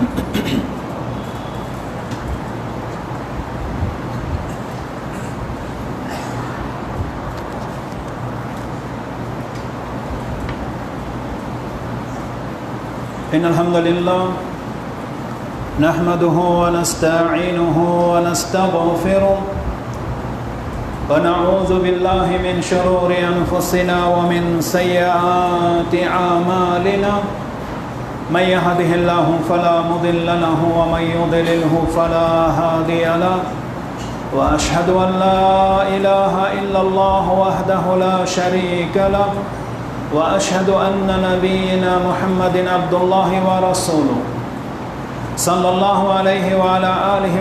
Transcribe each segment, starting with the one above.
إن الحمد لله نحمده ونستعينه ونستغفره ونعوذ بالله من شرور أنفسنا ومن سيئات أعمالنا من يهده الله فلا مضل له ومن يضلله فلا هادي له وأشهد أن لا إله إلا الله وحده لا شريك له وأشهد أن نبينا محمد عبد الله ورسوله صلى الله عليه وعلى آله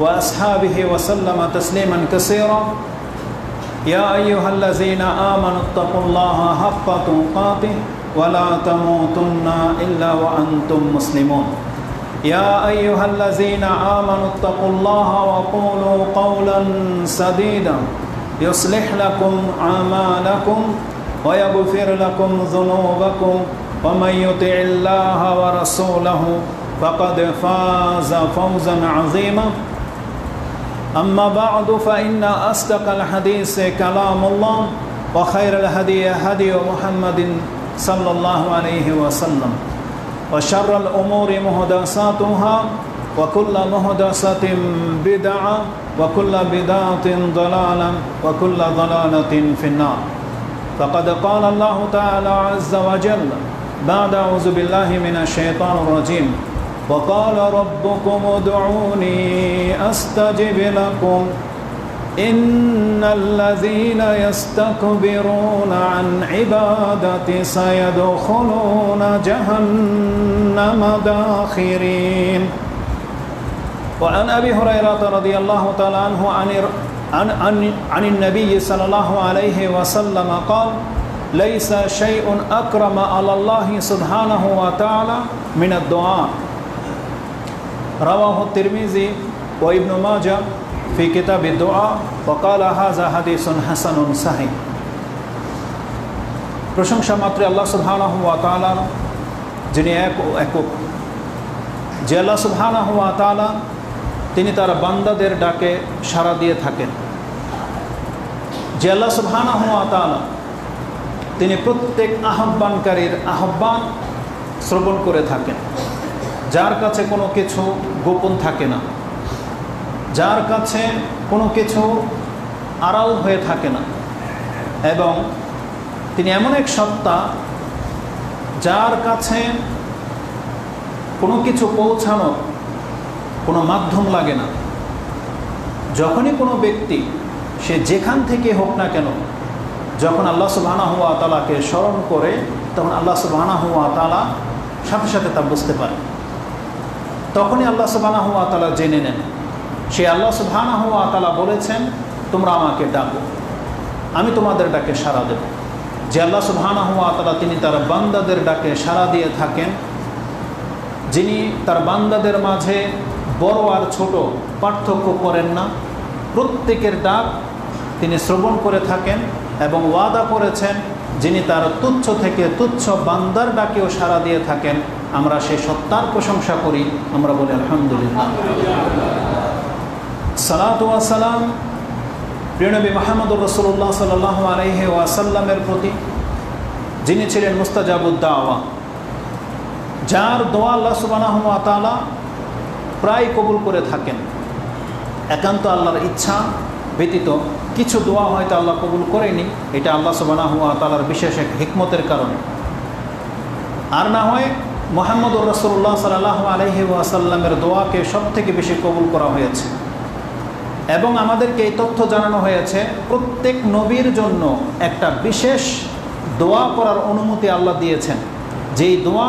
وأصحابه وسلم تسليما كثيرا يا أيها الذين آمنوا اتقوا الله حق تقاته ولا تموتن إلا وأنتم مسلمون يا أيها الذين آمنوا اتقوا الله وقولوا قولا سديدا يصلح لكم أعمالكم ويغفر لكم ذنوبكم ومن يطع الله ورسوله فقد فاز فوزا عظيما أما بعد فإن أصدق الحديث كلام الله وخير الهدي هدي محمد صلى الله عليه وسلم وشر الأمور محدثاتها وكل محدثة بدعة وكل بدعة ضلالة وكل ضلالة في النار فقد قال الله تعالى عز وجل بعد أعوذ بالله من الشيطان الرجيم وقال ربكم ادعوني أستجب لكم إن الذين يستكبرون عن عبادتي سيدخلون جهنم داخرين وعن أبي هريرة رضي الله تعالى عنه عن النبي صلى الله عليه وسلم قال ليس شيء أكرم على الله سبحانه وتعالى من الدعاء رواه الترمذي وابن ماجه في كتاب الدعاء وقال هذا حديث حسن صحيح প্রশংসা মাত্র আল্লাহ সুবহানাহু ওয়া তাআলা যিনি একক যে আল্লাহ সুবহানাহু ওয়া তাআলা তিনি তার বান্দাদের ডাকে সাড়া দিয়ে থাকেন যে আল্লাহ সুবহানাহু ওয়া তাআলা তিনি প্রত্যেক আহ্বানকারীর আহ্বান শ্রবণ করে থাকেন যার কাছে কোনো কিছু গোপন থাকে না যার কাছে কোনো কিছু আড়াল হয়ে থাকে না এবং তিনি এমন এক সত্তা যার কাছে কোনো কিছু পৌঁছানোর কোনো মাধ্যম লাগে না যখনই কোনো ব্যক্তি সে যেখান থেকে হোক না কেন যখন আল্লাহ সুবহানাহু ওয়া তাআলাকে স্মরণ করে তখন আল্লাহ সুবহানাহু ওয়া তাআলা সাথে সাথে তা বুঝতে পারে তখনই আল্লাহ সুবহানাহু ওয়া তাআলা জেনে নেন সে আল্লাহ সুবহানাহু ওয়া তাআলা বলেছেন তোমরা আমাকে ডাকো আমি তোমাদের ডাকে সাড়া দেব যে আল্লাহ সুবহানাহু ওয়া তাআলা তিনি তার বান্দাদের ডাকে সাড়া দিয়ে থাকেন যিনি তার বান্দাদের মাঝে বড় আর ছোট পার্থক্য করেন না প্রত্যেকের ডাক তিনি শ্রবণ করে থাকেন এবং ওয়াদা করেছেন যিনি তার তুচ্ছ থেকে তুচ্ছ বান্দার ডাকেও সাড়া দিয়ে থাকেন আমরা সেই সত্তার প্রশংসা করি আমরা বলি আলহামদুলিল্লাহ সালাতু ওয়া সালাম প্রিয় নবী মুহাম্মদুর রাসূলুল্লাহ সাল্লাল্লাহু আলাইহি ওয়াসাল্লামের প্রতি যিনি ছিলেন মুস্তাজাবুদ দাওয়া যার দোয়া আল্লাহ সুবহানাহু ওয়া তাআলা প্রায় কবুল করে থাকেন একান্ত আল্লাহর ইচ্ছা ব্যতীত কিছু দোয়া হয়তো আল্লাহ কবুল করেনি এটা আল্লাহ সুবহানাহু ওয়া তাআলার বিশেষ এক হিকমতের কারণে আর না হয় মুহাম্মদুর রাসূলুল্লাহ সাল্লাল্লাহু আলাইহি ওয়াসাল্লামের দোয়াকে সবথেকে বেশি কবুল করা হয়েছে এবং আমাদেরকে এই তথ্য জানানো হয়েছে প্রত্যেক নবীর জন্য একটা বিশেষ দোয়া করার অনুমতি আল্লাহ দিয়েছেন যেই দোয়া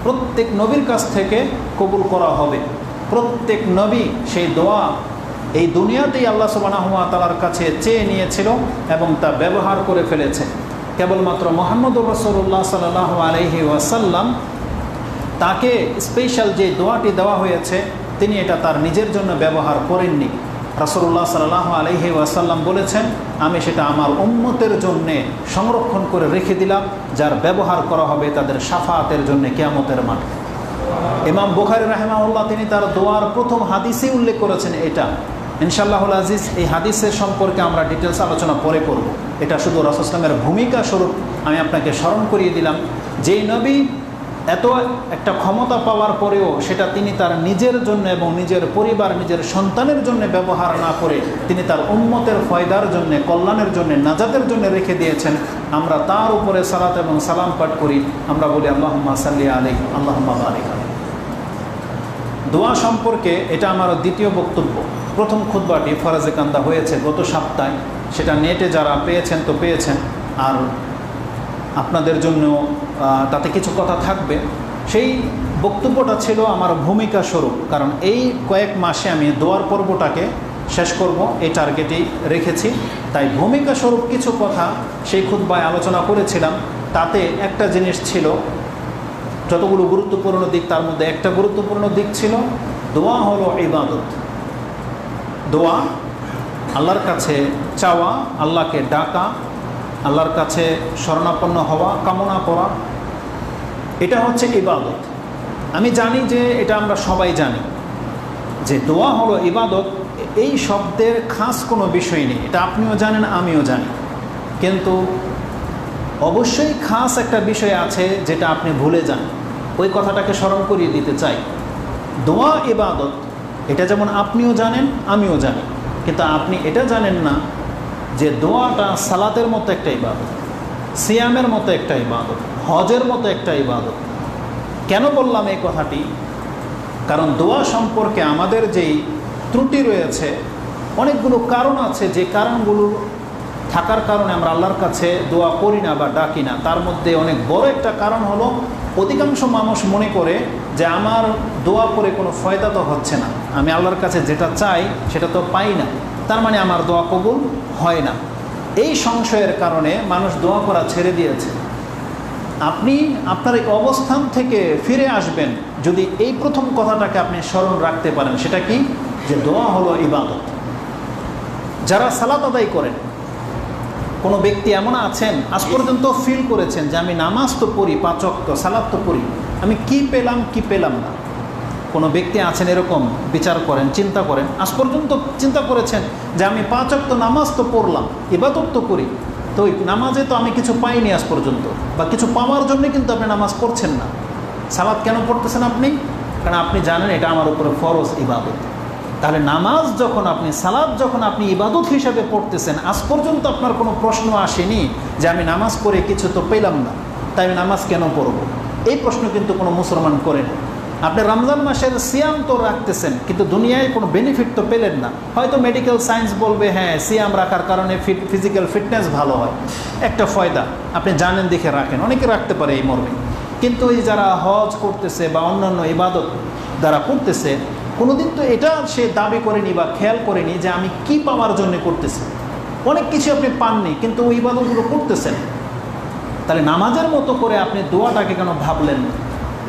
প্রত্যেক নবীর কাছ থেকে কবুল করা হবে প্রত্যেক নবী সেই দোয়া এই দুনিয়াতেই আল্লাহ সুবহানাহু ওয়া তাআলার কাছে চেয়ে নিয়েছিল এবং তা ব্যবহার করে ফেলেছে কেবলমাত্র মুহাম্মদুর রাসূলুল্লাহ সাল্লাল্লাহু আলাইহি ওয়াসাল্লাম তাকে স্পেশাল যে দোয়াটি দেওয়া হয়েছে তিনি এটা তার নিজের জন্য ব্যবহার করেননি রাসূলুল্লাহ সাল্লাল্লাহু আলাইহি ওয়াসাল্লাম বলেছেন আমি সেটা আমার উম্মতের জন্য সংরক্ষণ করে রেখে দিলাম যার ব্যবহার করা হবে তাদের শাফাআতের জন্য কিয়ামতের মাঠে ইমাম বুখারী রাহিমাহুল্লাহ তিনি তার দোয়ার প্রথম হাদিসে উল্লেখ করেছেন এটা। ইনশাআল্লাহুল আজিজ এই হাদিসের সম্পর্কে আমরা ডিটেলস আলোচনা পরে করব। এটা শুধু রাসূল সাল্লাল্লাহু আলাইহি ওয়াসাল্লামের ভূমিকা স্বরূপ আমি আপনাকে স্মরণ করিয়ে দিলাম, যেই নবী এত একটা ক্ষমতা পাওয়ার পরেও সেটা তিনি তার নিজের জন্য এবং নিজের পরিবার, নিজের সন্তানের জন্য ব্যবহার না করে তিনি তার উম্মতের ফয়দার জন্য, কল্যাণের জন্য, নাজাতের জন্য রেখে দিয়েছেন। আমরা তার উপরে সালাত এবং সালাম পাঠ করি, আমরা বলি আল্লাহুম্মা সাল্লি আলাইহি আল্লাহুম্মা বারিক আলাইহি। দোয়া সম্পর্কে এটা আমার দ্বিতীয় বক্তব্য। প্রথম খুতবাটি ফরাজে কান্দা হয়েছে গত সপ্তাহে, সেটা নেটে যারা পেয়েছেন তো পেয়েছেন, আর আপনাদের জন্য তাতে কিছু কথা থাকবে। সেই বক্তব্যটা ছিল আমার ভূমিকা স্বরূপ, কারণ এই কয়েক মাসে আমি দোয়ার পর্বটাকে শেষ করব এই টার্গেটেই রেখেছি। তাই ভূমিকা স্বরূপ কিছু কথা সেই খুতবায় আলোচনা করেছিলাম। তাতে একটা জিনিস ছিল, যতগুলো গুরুত্বপূর্ণ দিক তার মধ্যে একটা গুরুত্বপূর্ণ দিক ছিল দোয়া হলো ইবাদত। দোয়া আল্লাহর কাছে চাওয়া, আল্লাহকে ডাকা, আল্লাহর কাছে শরণাপন্ন হওয়া, কামনা করা, এটা হচ্ছে ইবাদত। আমি জানি যে এটা আমরা সবাই জানি যে দোয়া হলো ইবাদত, এই শব্দের খাস কোনো বিষয় নেই, এটা আপনিও জানেন আমিও জানি। কিন্তু অবশ্যই খাস একটা বিষয় আছে যেটা আপনি ভুলে যান, ওই কথাটাকে স্মরণ করিয়ে দিতে চাই। দোয়া ইবাদত এটা যেমন আপনিও জানেন আমিও জানি, কিন্তু আপনি এটা জানেন না যে দোয়াটা সালাতের মতো একটা ইবাদত, সিয়ামের মতো একটা ইবাদত, হজের মতো একটা ইবাদত। কেন বললাম এই কথাটি? কারণ দোয়া সম্পর্কে আমাদের যেই ত্রুটি রয়েছে, অনেকগুলো কারণ আছে, যে কারণগুলো থাকার কারণে আমরা আল্লাহর কাছে দোয়া করি না বা ডাকি না। তার মধ্যে অনেক বড় একটা কারণ হলো অধিকাংশ মানুষ মনে করে যে আমার দোয়া করে কোনো ফয়দা তো হচ্ছে না, আমি আল্লাহর কাছে যেটা চাই সেটা তো পাই না, তার মানে আমার দোয়া কবুল হয় না। এই সংশয়ের কারণে মানুষ দোয়া করা ছেড়ে দিয়েছে। আপনি আপনার এই অবস্থান থেকে ফিরে আসবেন যদি এই প্রথম কথাটাকে আপনি স্মরণ রাখতে পারেন। সেটা কি? যে দোয়া হলো ইবাদত। যারা সালাত আদায় করেন, কোনো ব্যক্তি এমন আছেন আজ পর্যন্ত ফিল করেছেন যে আমি নামাজ তো পড়ি, 5 ওয়াক্ত সালাত তো পড়ি, আমি কি পেলাম কি পেলাম না? কোনো ব্যক্তি আছেন এরকম? বিচার করেন, চিন্তা করেন, আজ পর্যন্ত চিন্তা করেছেন যে আমি 5 ওয়াক্ত নামাজ তো পড়লাম, ইবাদত তো করি, তো ওই নামাজে তো আমি কিছু পাইনি আজ পর্যন্ত, বা কিছু পাওয়ার জন্য কিন্তু আপনি নামাজ পড়ছেন না। সালাত কেন পড়তেছেন আপনি? কারণ আপনি জানেন এটা আমার উপরে ফরজ ইবাদত। তাহলে নামাজ যখন আপনি, সালাত যখন আপনি ইবাদত হিসাবে পড়তেছেন, আজ পর্যন্ত আপনার কোনো প্রশ্ন আসেনি যে আমি নামাজ পড়ে কিছু তো পেলাম না, তাই আমি নামাজ কেন পড়ব? এই প্রশ্ন কিন্তু কোনো মুসলমান করেন। আপনি রমজান মাসের সিয়াম তো রাখতেছেন, কিন্তু দুনিয়ায় কোনো বেনিফিট তো পেলেন না। হয়তো মেডিকেল সায়েন্স বলবে হ্যাঁ সিয়াম রাখার কারণে ফিজিক্যাল ফিটনেস ভালো হয়, একটা ফয়দা, আপনি জানেন দেখে রাখেন, অনেকে রাখতে পারে এই মর্মে। কিন্তু এই যারা হজ করতেছে বা অন্যান্য ইবাদত যারা করতেছে, কোনোদিন তো এটা সে দাবি করেনি বা খেয়াল করেনি যে আমি কি পাওয়ার জন্য করতেছি। অনেক কিছু আপনি পাননি, কিন্তু ওই ইবাদতগুলো করতেছেন। তাহলে নামাজের মতো করে আপনি দোয়াটাকে কেন ভাবলেন না?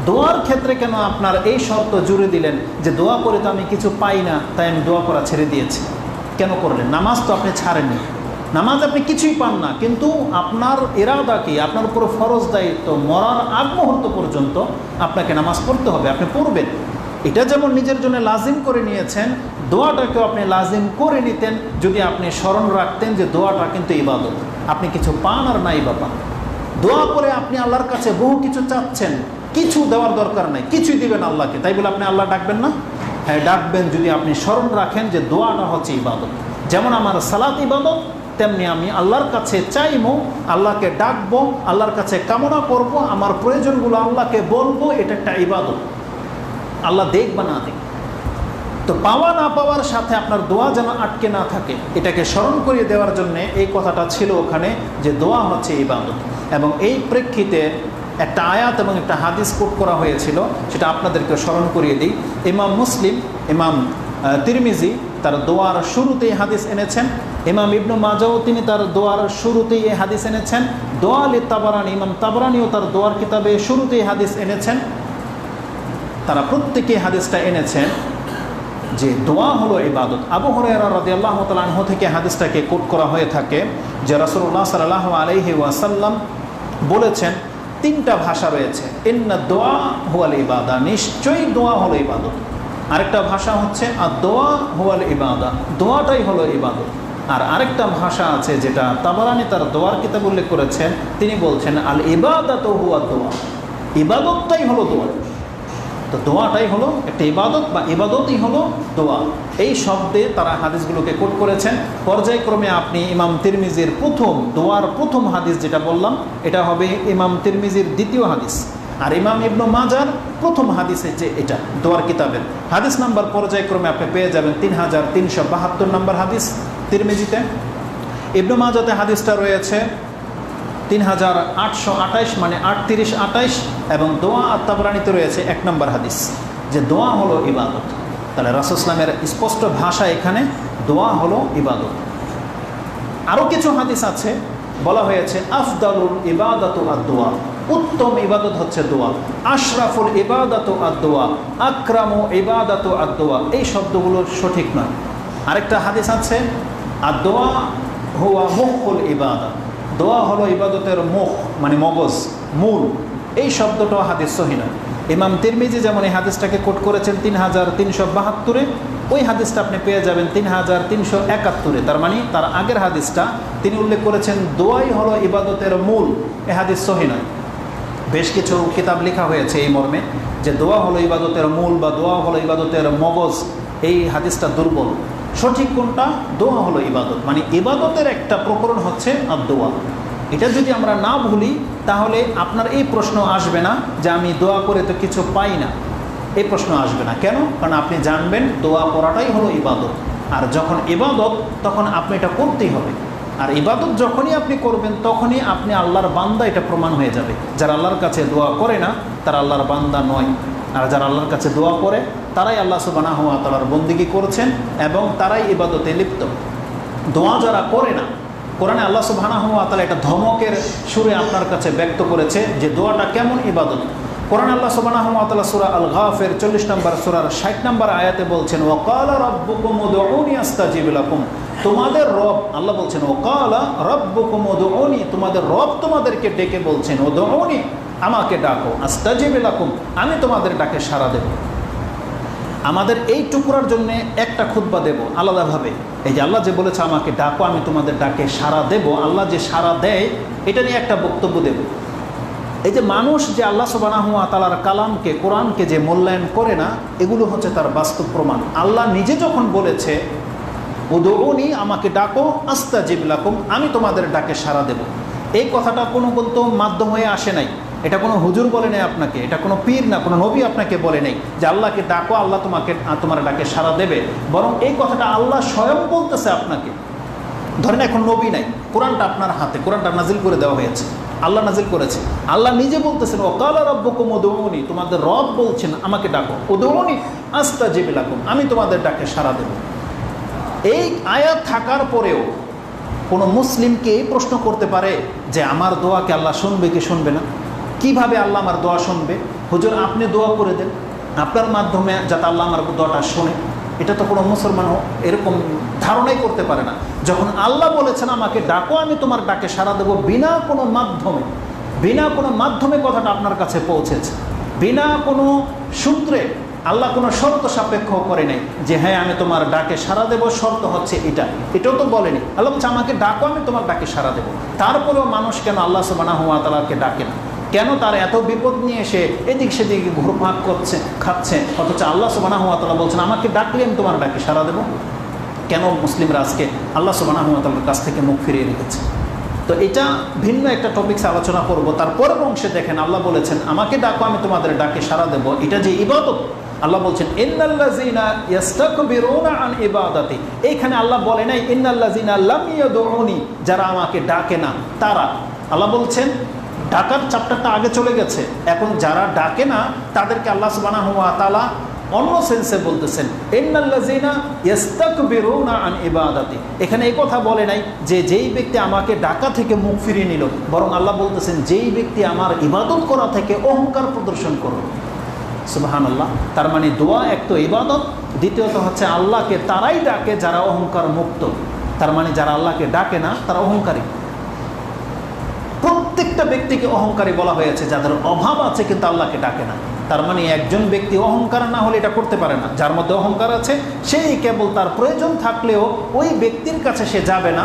দোয়ার ক্ষেত্রে কেন আপনার এই শর্ত জুড়ে দিলেন যে দোয়া করে তো আমি কিছু পাই না, তাই আমি দোয়া করা ছেড়ে দিয়েছি? কেন করলেন? নামাজ তো আপনি ছাড়েননি, নামাজ আপনি কিছুই পান না, কিন্তু আপনার ইরাদা কি? আপনার উপর ফরজ দায়িত্ব, মরার আগ মুহূর্ত পর্যন্ত আপনাকে নামাজ পড়তে হবে, আপনি পড়বেন। এটা যেমন নিজের জন্য লাজিম করে নিয়েছেন, দোয়াটাকেও আপনি লাজিম করে নিতেন যদি আপনি স্মরণ রাখতেন যে দোয়াটা কিন্তু ইবাদত, আপনি কিছু পান আর নাই বা পান। দোয়া করে আপনি আল্লাহর কাছে বহু কিছু চাচ্ছেন, কিছু দেওয়ার দরকার নাই, কিছুই দিবেন আল্লাহকে, তাই বলে আপনি আল্লাহ ডাকবেন না? হ্যাঁ ডাকবেন, যদি আপনি স্মরণ রাখেন যে দোয়াটা হচ্ছে ইবাদত। যেমন আমার সালাত ইবাদত, তেমনি আমি আল্লাহর কাছে চাইবো, আল্লাহকে ডাকবো, আল্লাহর কাছে কামনা করব, আমার প্রয়োজনগুলো আল্লাহকে বলবো, এটা একটা ইবাদত। আল্লাহ দেখ বা না দেখ, তো পাওয়া না পাওয়ার সাথে আপনার দোয়া যেন আটকে না থাকে, এটাকে স্মরণ করিয়ে দেওয়ার জন্য এই কথাটা ছিল ওখানে যে দোয়া হচ্ছে ইবাদত। এবং এই প্রেক্ষিতে একটা আয়াত এবং একটা হাদিস কোট করা হয়েছিল, সেটা আপনাদেরকে স্মরণ করিয়ে দিই। ইমাম মুসলিম, ইমাম তিরমিজি তার দোয়ার শুরুতেই হাদিস এনেছেন, ইমাম ইবনু মাজাও তিনি তার দোয়ার শুরুতেই এই হাদিস এনেছেন, দোয়া আলী তাবরানি, ইমাম তাবরানিও তার দোয়ার কিতাবে শুরুতেই হাদিস এনেছেন। তারা প্রত্যেকেই হাদিসটা এনেছেন যে দোয়া হলো ইবাদত। আবু হুরায়রা রাদিয়াল্লাহু তাআলা আনহু থেকে হাদিসটাকে কোট করা হয়ে থাকে যে রাসূলুল্লাহ সাল্লাল্লাহু আলাইহি ওয়াসাল্লাম বলেছেন, তিনটা ভাষা রয়েছে। ইন্না দোয়া হুয়াল ইবাদা, নিশ্চয়ই দোয়া হলো ইবাদত। আরেকটা ভাষা হচ্ছে আর দোয়া হুয়াল ইবাদা, দোয়াটাই হলো ইবাদত। আর আরেকটা ভাষা আছে যেটা তাবারানী তার দোয়ার কিতাব উল্লেখ করেছেন, তিনি বলছেন আল ইবাদাতু হুয়া দোয়া, ইবাদতটাই হলো দোয়া। তো দোয়াটাই হলো একটা ইবাদত বা ইবাদতই হলো দোয়া। এই শব্দে তারা হাদিসগুলোকে কোট করেছেন। পর্যায়ক্রমে আপনি ইমাম তিরমিজির প্রথম দোয়ার প্রথম হাদিস যেটা বললাম, এটা হবে ইমাম তিরমিজির দ্বিতীয় হাদিস। আর ইমাম ইবনু মাজার প্রথম হাদিসে যে এটা দোয়ার কিতাবের হাদিস নাম্বার পর্যায়ক্রমে আপনি পেয়ে যাবেন 3372 নম্বর হাদিস তিরমিজিতে। ইবনু মাজাতে হাদিসটা রয়েছে 3828, মানে 3828, এবং দোয়া আর তাবরানীতে রয়েছে 1 নম্বর হাদিস, যে দোয়া হলো ইবাদত। তাহলে রাসূল ইসলামের স্পষ্ট ভাষা এখানে দোয়া হলো ইবাদত। আরও কিছু হাদিস আছে, বলা হয়েছে আফদালুল ইবাদাতু আদ-দোয়া, উত্তম ইবাদত হচ্ছে দোয়া। আশরাফুল ইবাদাতু আদ-দোয়া, আকরামু ইবাদাতু আদ-দোয়া, এই শব্দগুলো সঠিক নয়। আরেকটা হাদিস আছে আদ-দোয়া হুয়া মুখুল ইবাদা, দোয়া হলো ইবাদতের মুখ, মানে মগজ, মূল। এই শব্দটাও হাদিস সহিহ নয়। ইমাম তিরমিজি যেমন এই হাদিসটাকে কোট করেছেন 3372-এ, ওই হাদিসটা আপনি পেয়ে যাবেন 3371-এ। তার মানে তার আগের হাদিসটা তিনি উল্লেখ করেছেন দোয়াই হলো ইবাদতের মূল, এই হাদিস সহিহ নয়। বেশ কিছু কিতাব লেখা হয়েছে এই মর্মে যে দোয়া হলো ইবাদতের মূল বা দোয়া হলো ইবাদতের মগজ। এই হাদিসটা দুর্বল। সঠিক কোনটা? দোয়া হলো ইবাদত, মানে ইবাদতের একটা প্রকরণ হচ্ছে আর দোয়া। এটা যদি আমরা না ভুলি তাহলে আপনার এই প্রশ্ন আসবে না যে আমি দোয়া করে তো কিছু পাই না, এই প্রশ্ন আসবে না। কেন? কারণ আপনি জানবেন দোয়া করাটাই হলো ইবাদত। আর যখন ইবাদত তখন আপনি এটা করতেই হবে। আর ইবাদত যখনই আপনি করবেন তখনই আপনি আল্লাহর বান্দা, এটা প্রমাণ হয়ে যাবে। যারা আল্লাহর কাছে দোয়া করে না তারা আল্লাহর বান্দা নয়। আর যারা আল্লাহর কাছে দোয়া করে তারাই আল্লাহ সুবহানাহু ওয়া তাআলার বন্দেগী করছেন এবং তারাই ইবাদতে লিপ্ত। দোয়া যারা করে না, কোরআনে আল্লাহ সুবহানাহু ওয়া তাআলা এটা ধমকের সুরে আপনার কাছে ব্যক্ত করেছে যে দোয়াটা কেমন ইবাদত। কোরআনে আল্লাহ সুবহানাহু ওয়া তাআলা সূরা আল গাফির 40 নম্বর সূরার 60 নম্বর আয়াতে বলছেন ওয়াকালা রাব্বুকুম উদউনি আস্তাজিব লাকুম, তোমাদের রব, আল্লাহ বলছেন ওয়াকালা রাব্বুকুম উদউনি, তোমাদের রব তোমাদেরকে ডেকে বলছেন উদউনি, আমাকে ডাকো, আস্তাজিব লাকুম, আমি তোমাদের ডাকে সাড়া দেব। আমাদের এই টুকরার জন্য একটা খুতবা দেব আলাদাভাবে। এই যে আল্লাহ যে বলেছে আমাকে ডাকো, আমি তোমাদের ডাকে সাড়া দেব, আল্লাহ যে সাড়া দেয় এটা নিয়ে একটা বক্তব্য দেব। এই যে মানুষ যে আল্লাহ সুবহানাহু ওয়া তাআলার কালামকে, কোরআনকে যে মূল্যায়ন করে না, এগুলো হচ্ছে তার বাস্তব প্রমাণ। আল্লাহ নিজে যখন বলেছে উদউনি, আমাকে ডাকো, আস্তাজিব লাকুম, আমি তোমাদের ডাকে সাড়া দেব, এই কথাটা কোনো বলতো মাধ্যম হয়ে আসে নাই। এটা কোনো হুজুর বলে নেই আপনাকে, এটা কোনো পীর না, কোনো নবী আপনাকে বলে নেই যে আল্লাহকে ডাকো, আল্লাহ তোমার ডাকে সাড়া দেবে। বরং এই কথাটা আল্লাহ স্বয়ং বলতেছে আপনাকে। ধরেন এখন নবী নাই, কোরআনটা আপনার হাতে, কোরআনটা নাজিল করে দেওয়া হয়েছে, আল্লাহ নাজিল করেছে। আল্লাহ নিজে বলতেছেন ওয়াকালা রাব্বুকুম উদউনি, তোমাদের রব বলছেন আমাকে ডাকো, উদউনি আস্তাজিব লাকুম, আমি তোমাদের ডাকে সাড়া দেব। এই আয়াত থাকার পরেও কোনো মুসলিমকে এই প্রশ্ন করতে পারে যে আমার দোয়াকে আল্লাহ শুনবে কি শুনবে না? কিভাবে আল্লাহ আমার দোয়া শুনবে? হুজুর আপনি দোয়া করে দেন আপনার মাধ্যমে যাতে আল্লাহ আমার দোয়াটা শোনে। এটা তো কোনো মুসলমান এরকম ধারণাই করতে পারে না। যখন আল্লাহ বলেছেন আমাকে ডাকো, আমি তোমার ডাকে সাড়া দেবো, বিনা কোনো মাধ্যমে কথাটা আপনার কাছে পৌঁছেছে, বিনা কোনো সূত্রে। আল্লাহ কোনো শর্ত সাপেক্ষ করে নেই যে হ্যাঁ আমি তোমার ডাকে সাড়া দেবো, শর্ত হচ্ছে এটাও তো বলেনি। আল্লাহ বলছে আমাকে ডাকো, আমি তোমার ডাকে সাড়া দেবো। তারপরেও মানুষ কেন আল্লাহ সুবহানাহু ওয়া তাআলাকে ডাকে না? কেন তার এত বিপদ নিয়ে এসে এদিক সেদিক ঘুরপাক খাচ্ছে, অথচ আল্লাহ সুবহানাহু ওয়া তাআলা বলছেন আমাকে ডাকলে আমি তোমার ডাকে সাড়া দেবো? কেন মুসলিমরা আজকে আল্লাহ সুবহানাহু ওয়া তাআলার কাছ থেকে মুখ ফিরিয়ে রেখেছে? তো এটা ভিন্ন একটা টপিকস আলোচনা করব। তারপরের অংশে দেখেন আল্লাহ বলেছেন আমাকে ডাকো, আমি তোমাদের ডাকে সাড়া দেবো। এটা যে ইবাদত, আল্লাহ বলছেন ইন্নাল্লাযীনা ইস্তাকবিরুনা আন ইবাদাতি। এইখানে আল্লাহ বলে নাই ইন্নাল্লাযীনা লাম ইয়াদউনি, যারা আমাকে ডাকে না তারা। আল্লাহ বলছেন ডাকার চ্যাপ্টারটা আগে চলে গেছে, এখন যারা ডাকে না তাদেরকে আল্লাহ সুবহানাহু ওয়া তাআলা অন্য সেন্সে বলতেছেন ইন্নাল্লাযীনা ইস্তাকবিরুনা আন ইবাদাতি। এখানে এই কথা বলে নাই যে যেই ব্যক্তি আমাকে ডাকা থেকে মুখ ফিরিয়ে নিল, বরং আল্লাহ বলতেছেন যেই ব্যক্তি আমার ইবাদত করা থেকে অহংকার প্রদর্শন করল। সুবহানাল্লাহ। তার মানে দোয়া এক তো ইবাদত, দ্বিতীয়ত হচ্ছে আল্লাহকে তারাই ডাকে যারা অহংকার মুক্ত। তার মানে যারা আল্লাহকে ডাকে না তারা অহংকারী। প্রত্যেক প্রত্যেকটা ব্যক্তিকে অহংকারী বলা হয়েছে, যাদের অভাব আছে কিন্তু আল্লাহকে ডাকে না। তার মানে একজন ব্যক্তি অহংকার না হলে এটা করতে পারে না। যার মধ্যে অহংকার আছে সেই কেবল তার প্রয়োজন থাকলেও ওই ব্যক্তির কাছে সে যাবে না,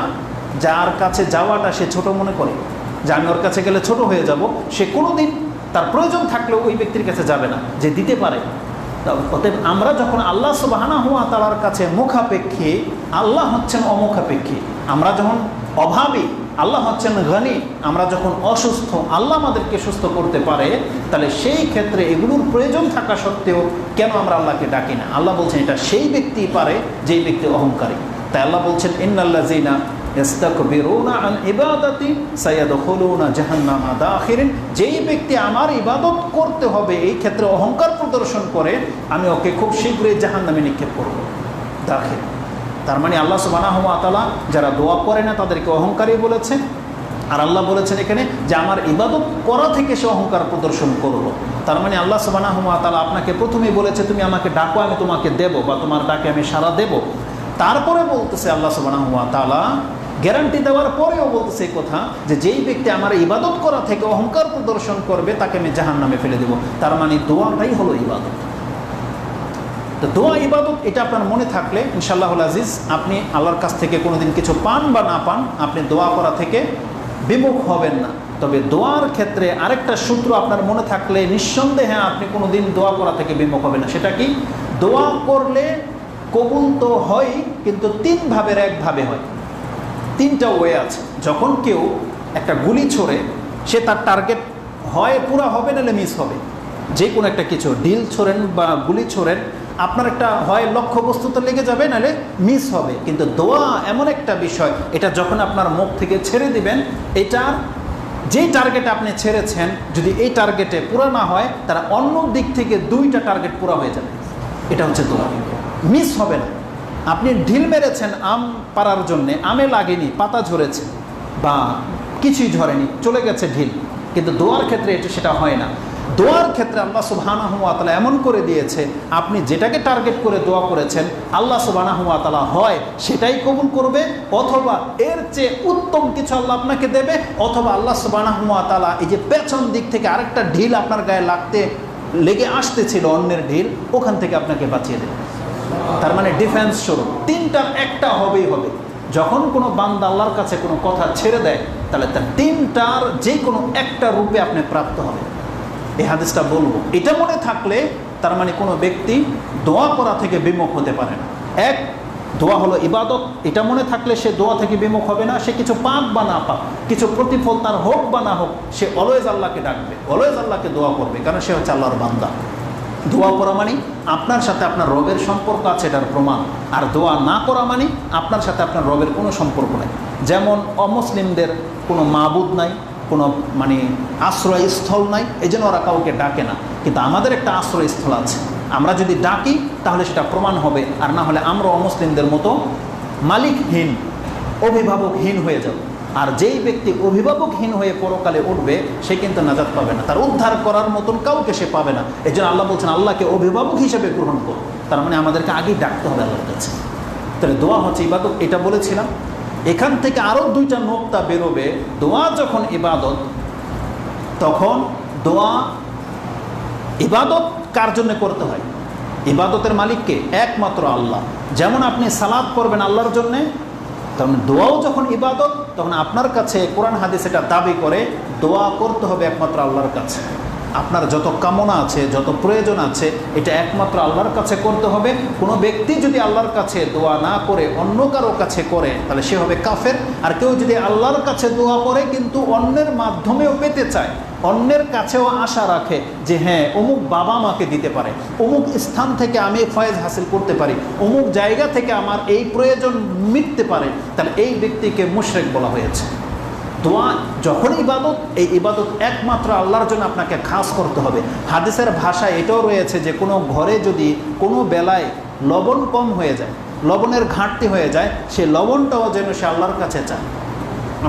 যার কাছে যাওয়াটা সে ছোট মনে করে, যে আমি ওর কাছে গেলে ছোট হয়ে যাব, সে কোনোদিন তার প্রয়োজন থাকলেও ওই ব্যক্তির কাছে যাবে না যে দিতে পারে। অতএব আমরা যখন আল্লাহ সুবহানাহু ওয়া তাআলার কাছে মুখাপেক্ষী, আল্লাহ হচ্ছেন অমুখাপেক্ষী। আমরা যখন অভাবী, আল্লাহ হচ্ছেন গনি। আমরা যখন অসুস্থ, আল্লাহ আমাদেরকে সুস্থ করতে পারে, তাহলে সেই ক্ষেত্রে এগুলোর প্রয়োজন থাকা সত্ত্বেও কেন আমরা আল্লাহকে ডাকি না? আল্লাহ বলছেন এটা সেই ব্যক্তি পারে যেই ব্যক্তি অহংকারী। তাই আল্লাহ বলছেন ইন্নাল্লাযীনা ইস্তাকবিরুনা আন ইবাদাতি সায়াদখুলুনা জাহান্নামা দাখিরিন, যেই ব্যক্তি আমার ইবাদত করতে হবে এই ক্ষেত্রে অহংকার প্রদর্শন করে, আমি ওকে খুব শীঘ্রই জাহান্নামে নিক্ষেপ করব। দাখিল, তার মানে আল্লাহ সুবহানাহু ওয়া তাআলা যারা দোয়া করে না তাদেরকে অহংকারী বলেছে। আর আল্লাহ বলেছেন এখানে যে আমার ইবাদত করা থেকে সে অহংকার প্রদর্শন করলো। তার মানে আল্লাহ সুবহানাহু ওয়া তাআলা আপনাকে প্রথমেই বলেছে তুমি আমাকে ডাকো, আমি তোমাকে দেব, বা তোমার ডাকে আমি সাড়া দেব। তারপরে বলতেছে আল্লাহ সুবহানাহু ওয়া তাআলা, গ্যারান্টি দেওয়ার পরেও বলতেছে এই কথা যে যেই ব্যক্তি আমার ইবাদত করা থেকে অহংকার প্রদর্শন করবে তাকে আমি জাহান্নামে ফেলে দেব। তার মানে দোয়াটাই হলো ইবাদত। তো দোয়া ইবাদত, এটা আপনার মনে থাকলে ইনশাআল্লাহুল আজিজ আপনি আল্লাহর কাছ থেকে কোনোদিন কিছু পান বা না পান, আপনি দোয়া করা থেকে বিমুখ হবেন না। তবে দোয়ার ক্ষেত্রে আরেকটা সূত্র আপনার মনে থাকলে নিঃসন্দেহে আপনি কোনোদিন দোয়া করা থেকে বিমুখ হবেন না। সেটা কি? দোয়া করলে কবুল তো হয়, কিন্তু তিন ভাবের এক ভাবে হয়। তিনটা ওয়ে আছে। যখন কেউ একটা গুলি ছোড়ে, সে তার টার্গেট হয় পুরা হবে, নাহলে মিস হবে। যে কোনো একটা কিছু ঢিল ছোড়েন বা গুলি ছোড়েন, আপনার একটা হয় লক্ষ্যবস্তুতে লেগে যাবে, নাহলে মিস হবে। কিন্তু দোয়া এমন একটা বিষয়, এটা যখন আপনার মুখ থেকে ছেড়ে দিবেন, এটার যেই টার্গেটে আপনি ছেড়েছেন যদি এই টার্গেটে পুরা না হয়, তারা অন্য দিক থেকে দুইটা টার্গেট পুরা হয়ে যাবে। এটা হচ্ছে দোয়া, মিস হবে না। আপনি ঢিল মেরেছেন আম পাড়ার জন্যে, আমে লাগেনি, পাতা ঝরেছে বা কিছুই ঝরেনি, চলে গেছে ঢিল। কিন্তু দোয়ার ক্ষেত্রে এটা সেটা হয় না। দোয়ার ক্ষেত্রে আল্লাহ সুবহানাহু ওয়া তাআলা এমন করে দিয়েছে, আপনি যেটাকে টার্গেট করে দোয়া করেছেন আল্লাহ সুবহানাহু ওয়া তাআলা হয় সেটাই কবুল করবে, অথবা এর চেয়ে উত্তম কিছু আল্লাহ আপনাকে দেবে, অথবা আল্লাহ সুবহানাহু ওয়া তাআলা এই যে পেছন দিক থেকে আরেকটা ঢিল আপনার গায়ে লেগে আসতেছিল, অন্যের ঢিল, ওখান থেকে আপনাকে বাঁচিয়ে দেবে। তার মানে ডিফেন্স স্বরূপ তিনটার একটা হবেই হবে। যখন কোনো বান্দা আল্লাহর কাছে কোনো কথা ছেড়ে দেয়, তাহলে তার তিনটার যে কোনো একটা রূপে আপনি প্রাপ্ত হবে। এই হাদিসটা বলবো, এটা মনে থাকলে তার মানে কোনো ব্যক্তি দোয়া করা থেকে বিমুখ হতে পারে না। এক, দোয়া হলো ইবাদত, এটা মনে থাকলে সে দোয়া থেকে বিমুখ হবে না। সে কিছু পাক বা না পাক, কিছু প্রতিফল তার হোক বা না হোক, সে অলওয়েজ আল্লাহকে ডাকবে, অলওয়েজ আল্লাহকে দোয়া করবে, কারণ সে হচ্ছে আল্লাহর বান্দা। দোয়া করা মানে আপনার সাথে আপনার রবের সম্পর্ক আছে, এটার প্রমাণ। আর দোয়া না করা মানে আপনার সাথে আপনার রবের কোনো সম্পর্ক নাই। যেমন অমুসলিমদের কোনো মাবুদ নাই, কোনো মানে আশ্রয়স্থল নাই, এই জন্য ওরা কাউকে ডাকে না। কিন্তু আমাদের একটা আশ্রয়স্থল আছে, আমরা যদি ডাকি তাহলে সেটা প্রমাণ হবে। আর না হলে আমরা অমুসলিমদের মতো মালিকহীন, অভিভাবকহীন হয়ে যাব। আর যেই ব্যক্তি অভিভাবকহীন হয়ে পরকালে উঠবে, সে কিন্তু নাজাত পাবে না, তার উদ্ধার করার মতন কাউকে সে পাবে না। এই জন্য আল্লাহ বলছেন আল্লাহকে অভিভাবক হিসেবে গ্রহণ করো। তার মানে আমাদেরকে আগেই ডাকতে হবে আল্লাহর কাছে। তাহলে দোয়া হচ্ছে ইবাদত, এটা বলেছিলাম। এখান থেকে আরও দুইটা নোক্তা বেরোবে। দোয়া যখন ইবাদত, তখন দোয়া ইবাদত কার জন্য করতে হয়? ইবাদতের মালিককে একমাত্র আল্লাহ। যেমন আপনি সালাত করবেন আল্লাহর জন্যে, তখন দোয়াও যখন ইবাদত, তখন আপনার কাছে কোরআন হাদিস এটা দাবি করে দোয়া করতে হবে একমাত্র আল্লাহর কাছে। আপনার যত কামনা আছে, যত প্রয়োজন আছে, এটা একমাত্র আল্লাহর কাছে করতে হবে। কোনো ব্যক্তি যদি আল্লাহর কাছে দোয়া না করে অন্য কারো কাছে করে, তাহলে সে হবে কাফের। আর কেউ যদি আল্লাহর কাছে দোয়া করে কিন্তু অন্যের মাধ্যমেও পেতে চায়, অন্যের কাছেও আশা রাখে যে হ্যাঁ অমুক বাবা মাকে দিতে পারে, অমুক স্থান থেকে আমি ফয়েজ হাসিল করতে পারি, অমুক জায়গা থেকে আমার এই প্রয়োজন মিটতে পারে, তাহলে এই ব্যক্তিকে মুশরিক বলা হয়েছে। দোয়া যখন ইবাদত, এই ইবাদত একমাত্র আল্লাহর জন্য আপনাকে খাস করতে হবে। হাদিসের ভাষায় এটাও রয়েছে যে কোনো ঘরে যদি কোনো বেলায় লবণ কম হয়ে যায়, লবণের ঘাটতি হয়ে যায়, সে লবণটাও যেন সে আল্লাহর কাছে চায়।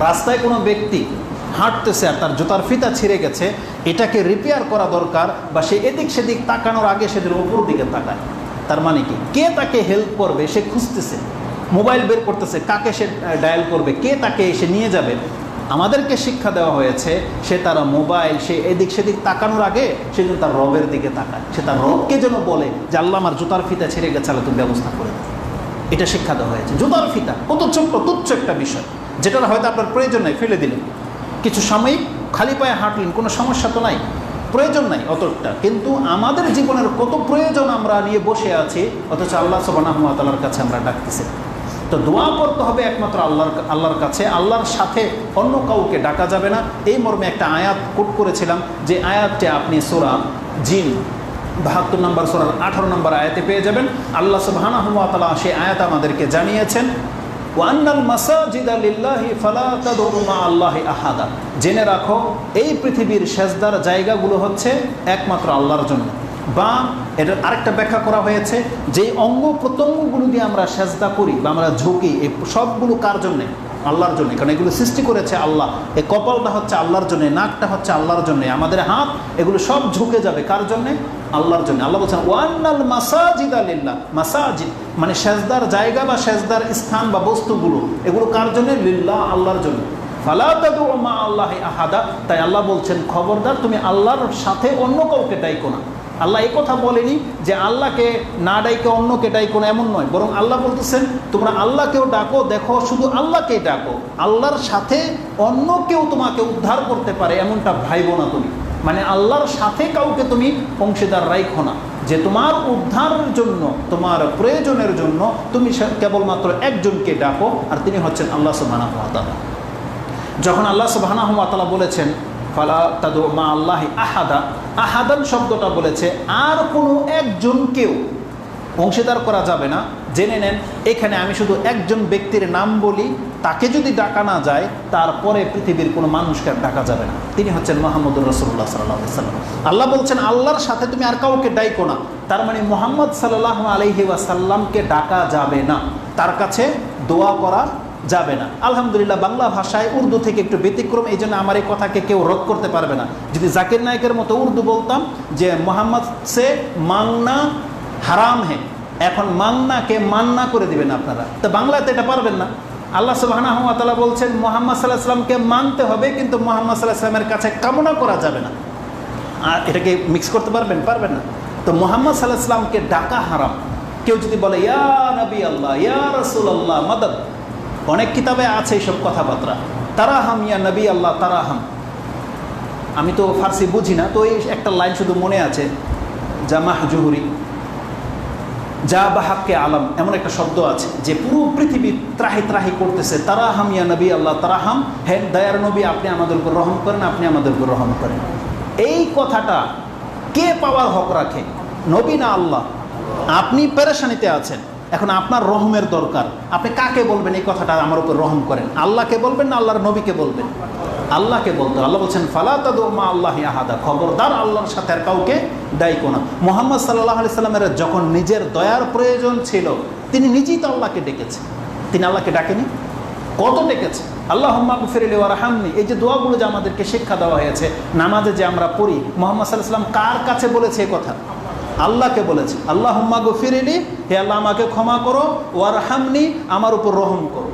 রাস্তায় কোনো ব্যক্তি হাঁটতেছে আর তার জুতার ফিতা ছিঁড়ে গেছে, এটাকে রিপেয়ার করা দরকার, বা সে এদিক সেদিক তাকানোর আগে সেদিন উপর দিকে তাকায়। তার মানে কি? কে তাকে হেল্প করবে সে খুঁজতেছে, মোবাইল বের করতেছে, কাকে সে ডায়াল করবে, কে তাকে এসে নিয়ে যাবে। আমাদেরকে শিক্ষা দেওয়া হয়েছে সে তার মোবাইল, সে এদিক সেদিক তাকানোর আগে সে যেন তার রবের দিকে তাকায়, সে তার রবকে যেন বলে যে আল্লাহ আমার জুতার ফিতা ছিঁড়ে গেছে, আল্লাহ তুমি ব্যবস্থা করে দাও। এটা শিক্ষা দেওয়া হয়েছে। জুতার ফিতা কত ছোট্ট তুচ্ছ একটা বিষয়, যেটার হয়তো আপনার প্রয়োজন নাই, ফেলে দিলেন, কিছু সাময়িক খালি পায়ে হাঁটলেন, কোনো সমস্যা তো নাই, প্রয়োজন নাই অতটা। কিন্তু আমাদের জীবনের কত প্রয়োজন আমরা নিয়ে বসে আছি, অথচ আল্লাহ সুবহানাহু ওয়া তাআলার কাছে আমরা ডাকতেছি। তো দোয়া করতে হবে একমাত্র আল্লাহর কাছে, আল্লাহর সাথে অন্য কাউকে ডাকা যাবে না। এই মর্মে একটা আয়াত কোট করেছিলাম, যে আয়াতটি আপনি সূরা জিন 72 নম্বর সূরার 18 নম্বর আয়াতে পেয়ে যাবেন। আল্লাহ সুবহানাহু ওয়া তাআলা সেই আয়াত আমাদেরকে জানিয়েছেন, ওয়ান্নাল মাসাজিদা লিল্লাহি ফালা তাদউ মা আল্লাহি আহাদা। জেনে রাখো এই পৃথিবীর সেজদার জায়গাগুলো হচ্ছে একমাত্র আল্লাহর জন্য। বা এটা আরেকটা ব্যাখ্যা করা হয়েছে, যেই অঙ্গ প্রত্যঙ্গগুলো দিয়ে আমরা সেজদা করি বা আমরা ঝুঁকি, এই সবগুলো কার জন্যে? আল্লাহর জন্য। কারণ এগুলো সৃষ্টি করেছে আল্লাহ। এই কপালটা হচ্ছে আল্লাহর জন্য, নাকটা হচ্ছে আল্লাহর জন্য, আমাদের হাত, এগুলো সব ঝুঁকে যাবে কার জন্যে? আল্লাহর জন্য। আল্লাহ বলছেন ওয়ান্নাল মাসাজিদা লিল্লাহ, মাসাজিদ মানে সেজদার জায়গা বা সেজদার স্থান বা বস্তুগুলো, এগুলো কার জন্য? লিল্লাহ, আল্লাহর জন্য। ফালা তাদউ মা আল্লাহি আহাদা। তাই আল্লাহ বলছেন খবরদার তুমি আল্লাহর সাথে অন্য কাউকে ডাইকো না। আল্লাহ এই কথা বলেনি যে আল্লাহকে না ডাইকে অন্যকে ডাইকো না, এমন নয়। বরং আল্লাহ বলতেছেন তোমরা আল্লাহকেও ডাকো, দেখো শুধু আল্লাহকেই ডাকো, আল্লাহর সাথে অন্য কেউ তোমাকে উদ্ধার করতে পারে এমনটা ভাইবো না তুমি। মানে আল্লাহর সাথে কাউকে তুমি অংশীদার রাখো না, যে তোমার উদ্ধারের জন্য, তোমার প্রয়োজনের জন্য তুমি কেবলমাত্র একজনকে ডাকো, আর তিনি হচ্ছেন আল্লাহ সুবহানাহু ওয়া তাআলা। যখন আল্লাহ সুবহানাহু ওয়া তাআলা বলেছেন ফালা তাদউ মা আল্লাহি আহাদা, আহাদান শব্দটা বলেছে আর কোনো একজনকেও অংশীদার করা যাবে না। জেনে নেন এখানে আমি শুধু একজন ব্যক্তির নাম বলি, তাকে যদি ডাকা না যায় তারপরে পৃথিবীর কোনো মানুষকে ডাকা যাবে না। তিনি হচ্ছেন মুহাম্মদুর রাসূলুল্লাহ সাল্লাল্লাহু আলাইহি ওয়াসাল্লাম। আল্লাহ বলছেন আল্লাহর সাথে তুমি আর কাউকে ডাইকো না, তার মানে মুহাম্মদ সাল্লাল্লাহু আলাইহি ওয়াসাল্লামকে ডাকা যাবে না, তার কাছে দোয়া করা যাবে না। আলহামদুলিল্লাহ বাংলা ভাষায় উর্দু থেকে একটু ব্যতিক্রম, এই জন্য আমার এই কথাকে কেউ রদ করতে পারবে না। যদি জাকির নায়কের মতো উর্দু বলতাম যে মোহাম্মদ সে মাংনা হারাম হে, এখন মাংনাকে মান্না করে দিবেন আপনারা, তো বাংলাতে এটা পারবেন না। আল্লাহ সুবহানাহু ওয়া তাআলা বলছেন মুহাম্মদ সাল্লাল্লাহু আলাইহি ওয়াসাল্লামকে মানতে হবে, কিন্তু মুহাম্মদ সাল্লাল্লাহু আলাইহি ওয়াসাল্লামের কাছে কামনা করা যাবে না। আর এটাকে মিক্স করতে পারবেন? পারবেন না। তো মুহাম্মদ সাল্লাল্লাহু আলাইহি ওয়াসাল্লামকে ডাকা হারাম। কেউ যদি বলে ইয়া নবী আল্লাহ, ইয়া রাসূলুল্লাহ মাদাদ, অনেক কিতাবে আছে এইসব কথাবার্তা, তারাহাম ইয়া নবী আল্লাহ তারাহাম। আমি তো ফার্সি বুঝি না, তো এই একটা লাইন শুধু মনে আছে, জামাহ জুহুরি যা বাহাক্কে আলম, এমন একটা শব্দ আছে যে পুরো পৃথিবী ত্রাহি ত্রাহি করতেছে, তারাহাম ইয়া নবী আল্লাহ তারাহাম, হে দয়ার নবী আপনি আমাদের উপর রহম করেন, আপনি আমাদের উপর রহম করেন। এই কথাটা কে পাওয়ার হক রাখে, নবী না আল্লাহ? আপনি পেরেশানিতে আছেন, এখন আপনার রহমের দরকার, আপনি কাকে বলবেন এই কথাটা আমার উপর রহম করেন? আল্লাহকে বলবেন না আল্লাহর নবীকে বলবেন? আল্লাহকে বলতে। আল্লাহ বলছেন ফালা তাদউ মা আল্লাহি আহাদা, খবরদার আল্লাহর সাথে আর কাউকে ডাইকো না। মুহাম্মদ সাল্লাল্লাহু আলাইহি সাল্লামের যখন নিজের দয়ার প্রয়োজন ছিল, তিনি নিজেই তো আল্লাহকে ডেকেছেন, তিনি আল্লাহকে ডাকেনি? কত ডেকেছে, আল্লাহুম্মা গফিরলি ওয়ারহামনি, এই যে দোয়াগুলো যে আমাদেরকে শিক্ষা দেওয়া হয়েছে নামাজে যে আমরা পড়ি, মুহাম্মদ সাল্লাল্লাহু আলাইহি সাল্লাম কার কাছে বলেছে এই কথা? আল্লাহকে বলেছে। আল্লাহুম্মা গফিরলি, হে আল্লাহ আমাকে ক্ষমা করো, ওয়ারহামনি আমার উপর রহম করো।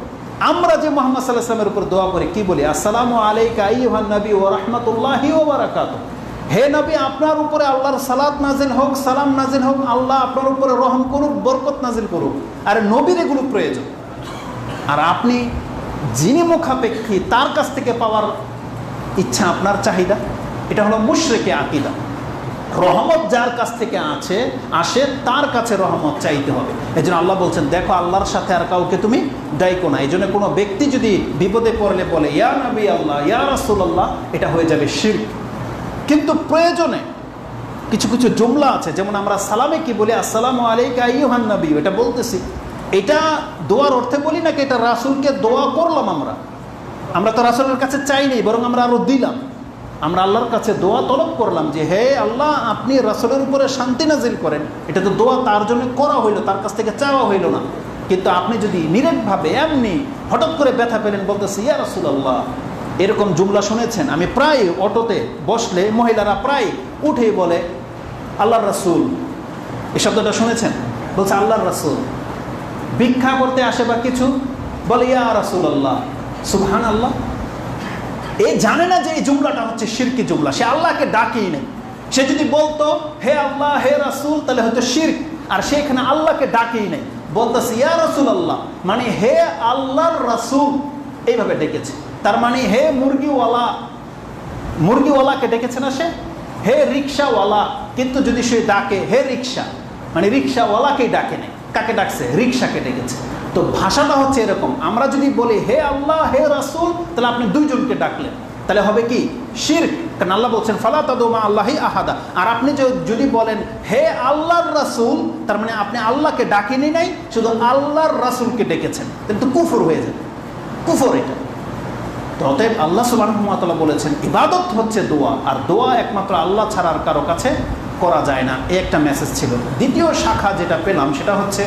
আমরা যে মুহাম্মদ সাল্লাল্লাহু আলাইহি ওয়াসাল্লামের উপর দোয়া করি কি বলি? আসসালামু আলাইকা আইয়ুহান নবী ওয়া রাহমাতুল্লাহি ওয়া বারাকাতুহু, হে নবী আপনার উপরে আল্লাহর সালাত নাজিল হোক, সালাম নাজিল হোক, আল্লাহ আপনার উপরে রহম করুক, বরকত নাজিল করুক। আর নবীর এগুলো প্রয়োজন, আর আপনি যিনি মুখাপেক্ষী তার কাছ থেকে পাওয়ার ইচ্ছা আপনার চাহিদা, এটা হলো মুশরিকি আকীদা। রহমত যার কাছ থেকে আসে তার কাছে রহমত চাইতে হবে। এই জন্য আল্লাহ বলছেন দেখো আল্লাহর সাথে আর কাউকে তুমি ডাইকো না। এই জন্য কোনো ব্যক্তি যদি বিপদে পড়লে বলে ইয়া নবী আল্লাহ, ইয়া রাসূলুল্লাহ, এটা হয়ে যাবে শিরক। কিন্তু প্রয়োজনে কিছু কিছু জুমলা আছে, যেমন আমরা সালামে কি বলি? আসসালামু আলাইকা আইয়ুহান নবী, এটা বলতেছি, এটা দোয়ার অর্থে বলি নাকি এটা রাসূলকে দোয়া করলাম? আমরা তো রাসূলের কাছে চাইনি, বরং আমরা আরো দিলাম। আমরা আল্লাহর কাছে দোয়া তলব করলাম যে হে আল্লাহ আপনি রাসূলের উপরে শান্তি নাজিল করেন। এটা তো দোয়া তার জন্য করা হইলো, তার কাছ থেকে চাওয়া হইল না। কিন্তু আপনি যদি নিরেটভাবে এমনি হঠাৎ করে ব্যথা পেলেন, বলতেছে ইয়া রাসূলুল্লাহ, এরকম জুমলা শুনেছেন? আমি প্রায় অটোতে বসলে মহিলারা প্রায় উঠেই বলে আল্লাহর রাসূল, এই শব্দটা শুনেছেন? বলছে আল্লাহর রাসূল। ভিক্ষা করতে আসে বা কিছু বলে ইয়া রাসূলুল্লাহ, সুবহানাল্লাহ। এ জানে না যে এই জুমলাটা হচ্ছে শিরকি জুমলা, সে আল্লাহকে ডাকেই নেই। সে যদি বলতো হে আল্লাহ হে রাসূল, তাহলে হয়তো শিরক, আর সে এখানে আল্লাহকে ডাকেই নেই, বলতেছে ইয়া রাসূলুল্লাহ, মানে হে আল্লাহর রাসূল, এইভাবে ডেকেছে। তার মানে হে মুরগিওয়ালাকে ডেকেছে না সে, হে রিক্সাওয়ালা, কিন্তু যদি সে ডাকে হে রিক্সা, মানে রিক্সাওয়ালাকেই ডাকে নেই। কাকে ডাকছে? রিক্সাকে ডেকেছে। তো ভাষাটা হচ্ছে এরকম, আমরা যদি বলি হে আল্লাহ হে রাসূল, তাহলে আপনি দুইজনকে ডাকলেন, তাহলে হবে কি? শিরক। কারণ আল্লাহ বলছেন ফালা তাদউ মা আল্লাহি আহাদা। আর আপনি যদি বলেন হে আল্লাহর রাসূল, তার মানে আপনি আল্লাহকে ডাকেনি নাই, শুধু আল্লাহর রাসূলকে ডেকেছেন, কিন্তু কুফর হয়ে যাবে, কুফর এটা। তো অতএব আল্লাহ সুবহানাহু ওয়া তাআলা বলেছেন ইবাদত হচ্ছে দোয়া, আর দোয়া একমাত্র আল্লাহ ছাড়া আর কারো কাছে করা যায় না। এই একটা মেসেজ ছিল। দ্বিতীয় শাখা যেটা পেলাম সেটা হচ্ছে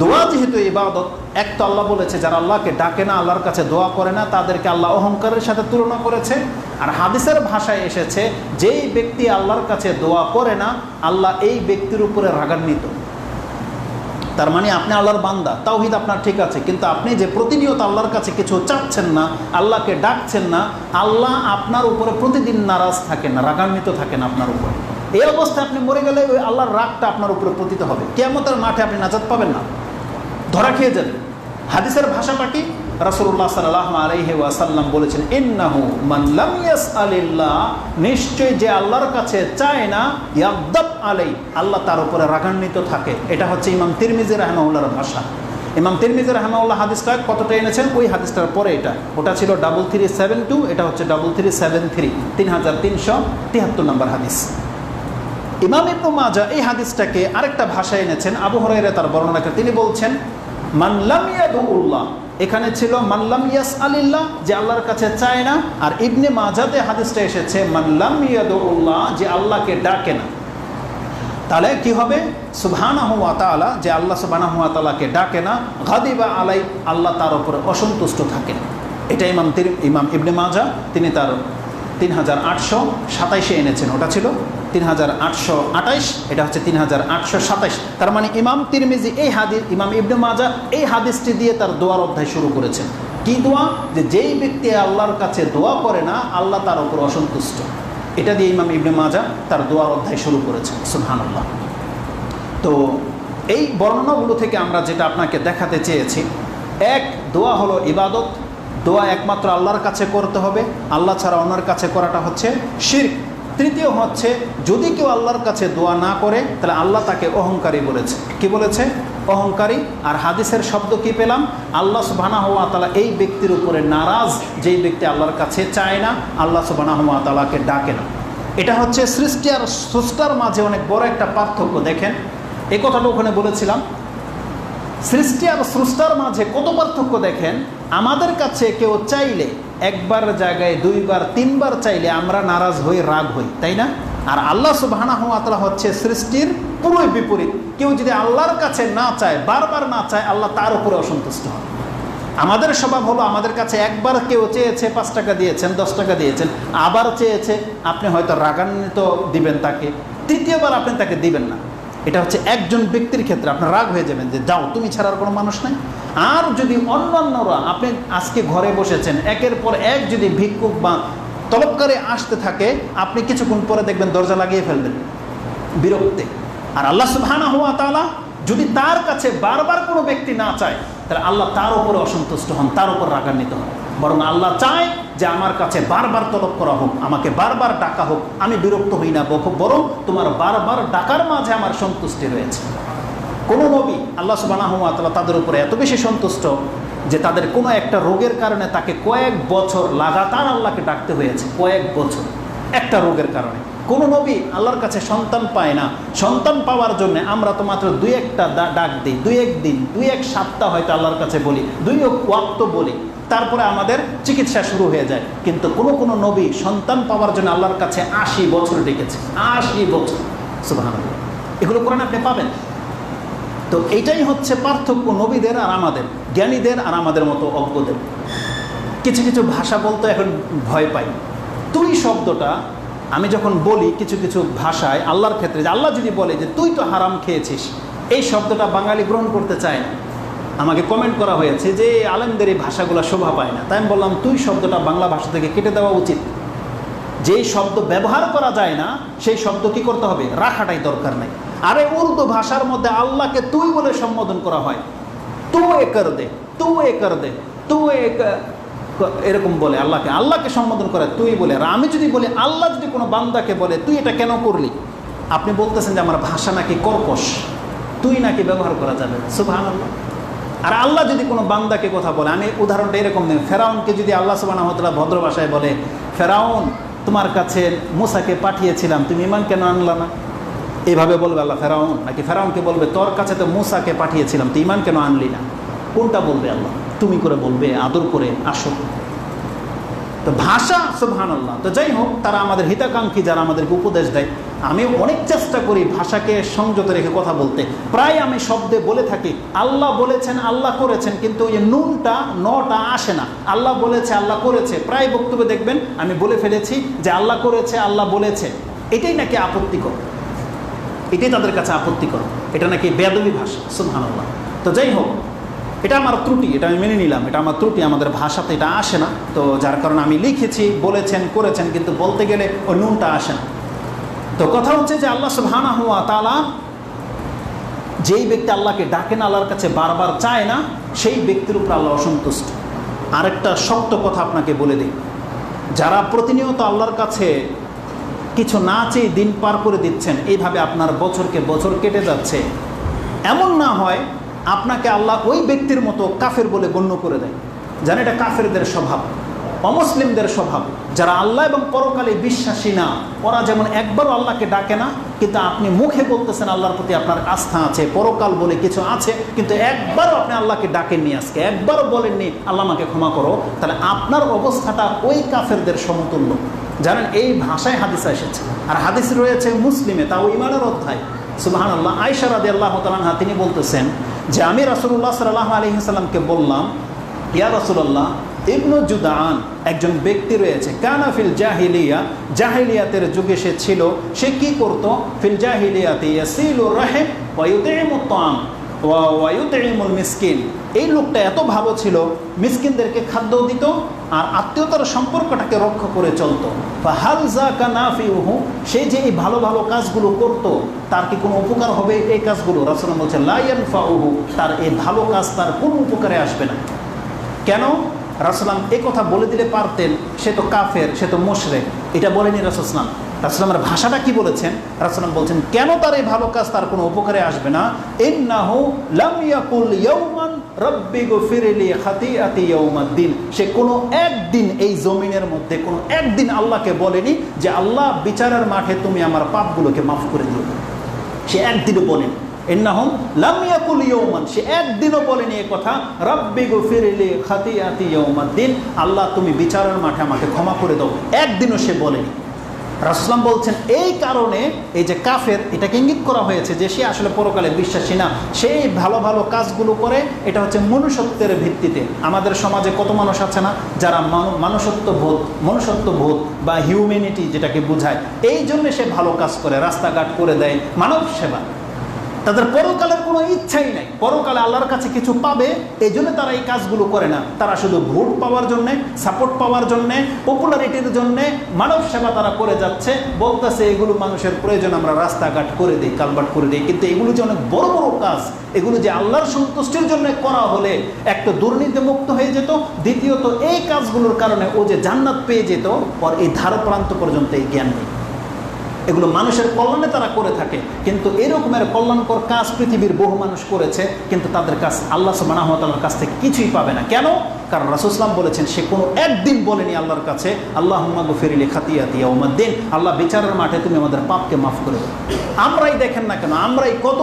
দোয়া যেহেতু ইবাদত, এক তো আল্লাহ বলেছে যারা আল্লাহকে ডাকে না, আল্লাহর কাছে দোয়া করে না, তাদেরকে আল্লাহ অহংকারের সাথে তুলনা করেছে। আর হাদিসের ভাষায় এসেছে যেই ব্যক্তি আল্লাহর কাছে দোয়া করে না, আল্লাহ এই ব্যক্তির উপরে রাগান্বিত। তার মানে আপনি আল্লাহর বান্দা, তাওহীদ আপনার ঠিক আছে, কিন্তু আপনি যে প্রতিনিয়ত আল্লাহর কাছে কিছু চাচ্ছেন না, আল্লাহকে ডাকছেন না, আল্লাহ আপনার উপরে প্রতিদিন নারাজ থাকেন, রাগান্বিত থাকেন আপনার উপরে। এই অবস্থায় আপনি মরে গেলে ওই আল্লাহর রাগটা আপনার উপরে পতিত হবে, কিয়ামতের মাঠে আপনি নাজাত পাবেন না, ধরা খেয়ে যাবেন। হাদিসের ভাষাটা কি? রাসূলুল্লাহ সাল্লাল্লাহু আলাইহি ওয়াসাল্লাম বলেছেন ইন্নাহু মান লাম ইয়াসআলিল্লাহ, নিশ্চয় যে আল্লাহর কাছে চায় না, ইয়াগদাব আলাই, আল্লাহ তার উপরে রাগান্বিত থাকে। এটা হচ্ছে ইমাম তিরমিজি রাহিমাহুল্লাহর ভাষা। ইমাম তিরমিজি রাহিমাহুল্লাহ হাদিসটা কতটা এনেছেন? ওই হাদিসটার পরে এটা, ওটা ছিল 3372, এটা হচ্ছে 3373, 3373 নম্বর হাদিস। ইমাম ইবনে মাজাহ এই হাদিসটাকে আরেকটা ভাষায় এনেছেন, আবু হুরায়রা তার বর্ণনা করে তিনি বলছেন মান লাম ইয়াদুল্লাহ, এখানে ছিল মান লাম ইয়াসআলিল্লাহ, যে আল্লাহর কাছে চায় না। আর ইবনে মাজাহতে হাদিসটা এসেছে মান লাম ইয়াদুল্লাহ, যে আল্লাহকে ডাকে না। তাহলে কি হবে? সুবহানাহু ওয়া তাআলা, যে আল্লাহ সুবহানাহু ওয়া তাআলাকে ডাকে না, গাদিবা আলাই, আল্লাহ তার উপরে অসন্তুষ্ট থাকেন। এটা ইমাম ইবনে মাজাহ তিনি তার 3827 এনেছেন, ওটা ছিল 3828, এটা হচ্ছে 3827। তার মানে ইমাম তিরমিজি এই হাদিস, ইমাম ইবনে মাজাহ এই হাদিসটি দিয়ে তার দোয়ার অধ্যায় শুরু করেছেন। কি দোয়া? যে যেই ব্যক্তি আল্লাহর কাছে দোয়া করে না, আল্লাহ তার উপর অসন্তুষ্ট। এটা দিয়ে ইমাম ইবনে মাজাহ তার দোয়ার অধ্যায় শুরু করেছেন। সুবহানাল্লাহ। তো এই বর্ণনাগুলো থেকে আমরা যেটা আপনাকে দেখাতে চেয়েছি, এক, দোয়া হলো ইবাদত, দোয়া একমাত্র আল্লাহর কাছে করতে হবে, আল্লাহ ছাড়া অন্যের কাছে করাটা হচ্ছে শিরক। তৃতীয় হচ্ছে যদি কেউ আল্লাহর কাছে দোয়া না করে, তাহলে আল্লাহ তাকে অহংকারী বলেছে। কি বলেছে? অহংকারী। আর হাদিসের শব্দ কি পেলাম? আল্লাহ সুবহানাহু ওয়া তাআলা এই ব্যক্তির উপরে নারাজ, যেই ব্যক্তি আল্লাহর কাছে চায় না, আল্লাহ সুবহানাহু ওয়া তাআলাকে ডাকে না। এটা হচ্ছে সৃষ্টি আর স্রষ্টার মাঝে অনেক বড় একটা পার্থক্য। দেখেন, এই কথাটা ওখানে বলেছিলাম, সৃষ্টি আর স্রষ্টার মাঝে কত পার্থক্য দেখেন। আমাদের কাছে কেউ চাইলে একবার জায়গায় দুইবার তিনবার চাইলে আমরা নারাজ হই, রাগ হই, তাই না? আর আল্লাহ সুবহানাহু ওয়া তাআলা হচ্ছে সৃষ্টির পুরোই বিপরীত। কেউ যদি আল্লাহর কাছে না চায়, বারবার না চায়, আল্লাহ তার উপরে অসন্তুষ্ট হয়। আমাদের স্বভাব হলো, আমাদের কাছে একবার কেউ চেয়েছে 5 টাকা দিয়েছেন, 10 টাকা দিয়েছেন, আবার চেয়েছে, আপনি হয়তো রাগান্বিত দিবেন তাকে, তৃতীয়বার আপনি তাকে দিবেন না। এটা হচ্ছে একজন ব্যক্তির ক্ষেত্রে আপনার রাগ হয়ে যাবেন যে যাও, তুমি ছাড়া আর কোনো মানুষ নাই। আর যদি অন্যান্যরা, আপনি আজকে ঘরে বসেছেন, একের পর এক যদি ভিক্ষুক বা তলবকারী আসতে থাকে, আপনি কিছুক্ষণ পরে দেখবেন দরজা লাগিয়ে ফেলবেন বিরক্তে। আর আল্লাহ সুবহানাহু ওয়া তাআলা যদি তার কাছে বারবার কোনো ব্যক্তি না চায়, তাহলে আল্লাহ তার উপরে অসন্তুষ্ট হন, তার উপর রাগান্বিত হন। বরং আল্লাহ চায় যে আমার কাছে বারবার তলব করা হোক, আমাকে বারবার ডাকা হোক, আমি বিরক্ত হই না, বরং তোমার বারবার ডাকার মাঝে আমার সন্তুষ্টি রয়েছে। কোনো নবী আল্লাহ সুবহানাহু ওয়া তাআলা তাদের উপরে এত বেশি সন্তুষ্ট যে তাদের কোনো একটা রোগের কারণে তাকে কয়েক বছর লাগাতার আল্লাহকে ডাকতে হয়েছে, কয়েক বছর একটা রোগের কারণে। কোনো নবী আল্লাহর কাছে সন্তান পায় না, সন্তান পাওয়ার জন্য আমরা তো মাত্র 2-1টা ডাক দিই, 2-1 দিন, 2-1 সপ্তাহ হয়তো আল্লাহর কাছে বলি, 2 ওয়াক্ত বলি, তারপরে আমাদের চিকিৎসা শুরু হয়ে যায়। কিন্তু কোনো নবী সন্তান পাওয়ার জন্য আল্লাহর কাছে 80 বছর ডেকেছে, 80 বছর। সুবহানাল্লাহ। এগুলো কোরআনে আপনি পাবেন। তো এইটাই হচ্ছে পার্থক্য নবীদের আর আমাদের, জ্ঞানীদের আর আমাদের মতো অজ্ঞদের। কিছু কিছু ভাষা বলতে এখন ভয় পাই। তুই শব্দটা আমি যখন বলি কিছু কিছু ভাষায় আল্লাহর ক্ষেত্রে, যে আল্লাহ যদি বলে যে তুই তো হারাম খেয়েছিস, এই শব্দটা বাঙালি গ্রহণ করতে চায় না। আমাকে কমেন্ট করা হয়েছে যে আলেমদের এই ভাষাগুলো শোভা পায় না। তাই আমি বললাম, তুই শব্দটা বাংলা ভাষা থেকে কেটে দেওয়া উচিত। যেই শব্দ ব্যবহার করা যায় না সেই শব্দ কি করতে হবে, রাখাটাই দরকার নাই। আরে উর্দু ভাষার মধ্যে আল্লাহকে তুই বলে সম্বোধন করা হয়, তু এ কর দে, তু এ কর দে, তু এরকম বলে আল্লাহকে সম্বোধন করে তুই বলে। আর আমি যদি বলি, আল্লাহ যদি কোনো বান্দাকে বলে তুই এটা কেন করলি, আপনি বলতেছেন যে আমার ভাষা নাকি কর্কশ, তুই নাকি ব্যবহার করা যাবে, সুবহানাল্লাহ। আর আল্লাহ যদি কোনো বান্দাকে কথা বলে, আমি উদাহরণটা এরকম নেই, ফেরাউনকে যদি আল্লাহ সুবহানাহু ওয়া তাআলা ভদ্র ভাষায় বলে, ফেরাউন তোমার কাছে মূসাকে পাঠিয়েছিলাম, তুমি ঈমান কেন আনলা না, এইভাবে বলবে আল্লাহ ফেরাউন? নাকি ফেরাউনকে বলবে তোর কাছে তো মূসাকে পাঠিয়েছিলাম, তুই ঈমান কেন আনলি না? কোনটা বলবে আল্লাহ? তুমি করে বলবে, আদর করে, আসো। তো ভাষা, সুবহানাল্লাহ। তো যাই হোক, তারা আমাদের হিতাকাঙ্ক্ষী, যারা আমাদেরকে উপদেশ দেয়, আমি অনেক চেষ্টা করি ভাষাকে সংযত রেখে কথা বলতে। প্রায় আমি শব্দে বলে থাকি আল্লাহ বলেছেন, আল্লাহ করেছেন, কিন্তু ওই নুনটা নটা আসে না। আল্লাহ বলেছে, আল্লাহ করেছে, প্রায় বক্তব্যে দেখবেন আমি বলে ফেলেছি যে আল্লাহ করেছে, আল্লাহ বলেছে। এটাই নাকি আপত্তিকর, এটাই তাদের কাছে আপত্তিকর, এটা নাকি বেয়াদবি ভাষা, সুবহানাল্লাহ। তো যাই হোক, এটা আমার ত্রুটি, এটা আমি মেনে নিলাম, এটা আমার ত্রুটি, আমাদের ভাষাতে এটা আসে না। তো যার কারণে আমি লিখেছি, বলেছেন, করেছেন, কিন্তু বলতে গেলে ওই নুনটা আসে না। তো কথা হচ্ছে যে আল্লাহ সুবহানাহু ওয়া তাআলা, যেই ব্যক্তি আল্লাহকে ডাকে না, আল্লাহর কাছে বারবার চায় না, সেই ব্যক্তির উপর আল্লাহ অসন্তুষ্ট। আরেকটা শক্ত কথা আপনাকে বলে দিই, যারা প্রতিনিয়ত আল্লাহর কাছে কিছু না চেয়ে দিন পার করে দিচ্ছেন, এইভাবে আপনার বছরকে বছর কেটে যাচ্ছে, এমন না হয় আপনাকে আল্লাহ ওই ব্যক্তির মতো কাফের বলে গণ্য করে দেয়। জানেন, এটা কাফেরদের স্বভাব, অমুসলিমদের স্বভাব। যারা আল্লাহ এবং পরকালে বিশ্বাসী না, ওরা যেমন একবারও আল্লাহকে ডাকে না, কিন্তু আপনি মুখে বলতেছেন আল্লাহর প্রতি আপনার আস্থা আছে, পরকাল বলে কিছু আছে, কিন্তু একবারও আপনি আল্লাহকে ডাকেননি, আজকে একবারও বলেননি আল্লাহ আমাকে ক্ষমা করো, তাহলে আপনার অবস্থাটা ওই কাফেরদের সমতুল্য। জানেন, এই ভাষায় হাদিস এসেছে, আর হাদিস রয়েছে মুসলিমে, তাও ঈমানের অধ্যায়। সুবহানাল্লাহ। আয়েশা রাদিয়াল্লাহু তাআলা আনহা তিনি বলতেছেন যে আমি রাসূলুল্লাহ সাল্লাল্লাহু আলাইহি ওয়াসাল্লামকে বললাম, ইয়া রাসূলুল্লাহ, ইবনু জুদাআন একজন ব্যক্তি রয়েছে, কানা ফিল জাহিলিয়া, জাহিলিয়াতের যুগে সে ছিল, সে কি করত, ফিল জাহিলিয়াতি ইয়াসিলুর রাহিম ওয়া ইউতিমুত তাআম ওয়া ইউতিমুল মিসকিন। এই লোকটা এত ভালো ছিল, মিসকিনদেরকে খাদ্য দিত আর আত্মীয়তার সম্পর্কটাকে রক্ষা করে চলতো। ফাহাল যাকা নাফিউহু, সে যে এই ভালো ভালো কাজগুলো করত, তার কি কোনো উপকার হবে এই কাজগুলো? রাসূলুল্লাহ বলছেন লা ইয়ানফাউহু, তার এই ভালো কাজ তার কোনো উপকারে আসবে না। কেন? রাসূলুল্লাহ এই কথা বলে দিলে পারতেন, সে তো কাফের, সে তো মুশরিক, এটা বলেনি রাসূলুল্লাহ। রাসূলুল্লাহর ভাষাটা কি বলেছেন? রাসূলুল্লাহ বলছেন কেন তার এই ভালো কাজ তার কোনো উপকারে আসবে না? ইন্নাহু লাম ইয়াকুল ইয়াওমান রাব্বি গফিরলি খাতিআতি ইয়াউমাদ্দিন, সে কোনো একদিন এই জমিনের মধ্যে কোনো একদিন আল্লাহকে বলেনি যে আল্লাহ বিচারের মাঠে তুমি আমার পাপগুলোকে মাফ করে দিও। সে একদিনও বলেনি। ইন্নাহুম লাম ইয়াকুল ইয়াওমান, সে একদিনও বলেনি এই কথা, রাব্বি গফিরলি খাতিআতি ইয়াউমাদ্দিন, আল্লাহ তুমি বিচারের মাঠে আমাকে ক্ষমা করে দাও, একদিনও সে বলেনি। রাসূলুল্লাহ বলছেন এই কারণে এই যে কাফের, এটাকে ইঙ্গিত করা হয়েছে যে সে আসলে পরকালে বিশ্বাসী না, সেই ভালো ভালো কাজগুলো করে, এটা হচ্ছে মনুষ্যত্বের ভিত্তিতে। আমাদের সমাজে কত মানুষ আছে না যারা মনুষ্যত্ববোধ বা হিউম্যানিটি যেটাকে বোঝায়, এই জন্য সে ভালো কাজ করে, রাস্তাঘাট করে দেয়, মানব সেবা। তাদের পরকালের কোনো ইচ্ছাই নাই, পরকালে আল্লাহর কাছে কিছু পাবে, এই জন্য তারা এই কাজগুলো করে না। তারা শুধু ভোট পাওয়ার জন্যে, সাপোর্ট পাওয়ার জন্যে, পপুলারিটির জন্যে মানব সেবা তারা করে যাচ্ছে, বলতেছে এগুলো মানুষের প্রয়োজন, আমরা রাস্তাঘাট করে দিই, কালভার্ট করে দিই। কিন্তু এগুলো যে অনেক বড় বড় কাজ, এগুলো যে আল্লাহর সন্তুষ্টির জন্য করা হলে একটা দুর্নীতি মুক্ত হয়ে যেত, দ্বিতীয়ত এই কাজগুলোর কারণে ও যে জান্নাত পেয়ে যেত, ওর এই ধার প্রান্ত পর্যন্ত এই জ্ঞান নেই। এগুলো মানুষের কল্যাণে তারা করে থাকে, কিন্তু এরকমের কল্যাণকর কাজ পৃথিবীর বহু মানুষ করেছে, কিন্তু তাদের কাছে আল্লাহ সুবহানাহু ওয়া তাআলার কাছ থেকে কিছুই পাবে না। কেন? কারণ রাসূলুল্লাহ বলেছেন সে কোনো একদিন বলেনি আল্লাহর কাছে আল্লাহুম্মা গফিরলি খাতিআতি ইয়াউমাদ্দিন, আল্লাহ বিচারের মাঠে তুমি আমাদের পাপকে মাফ করে দাও। আমরাই দেখেন না কেন, আমরাই কত,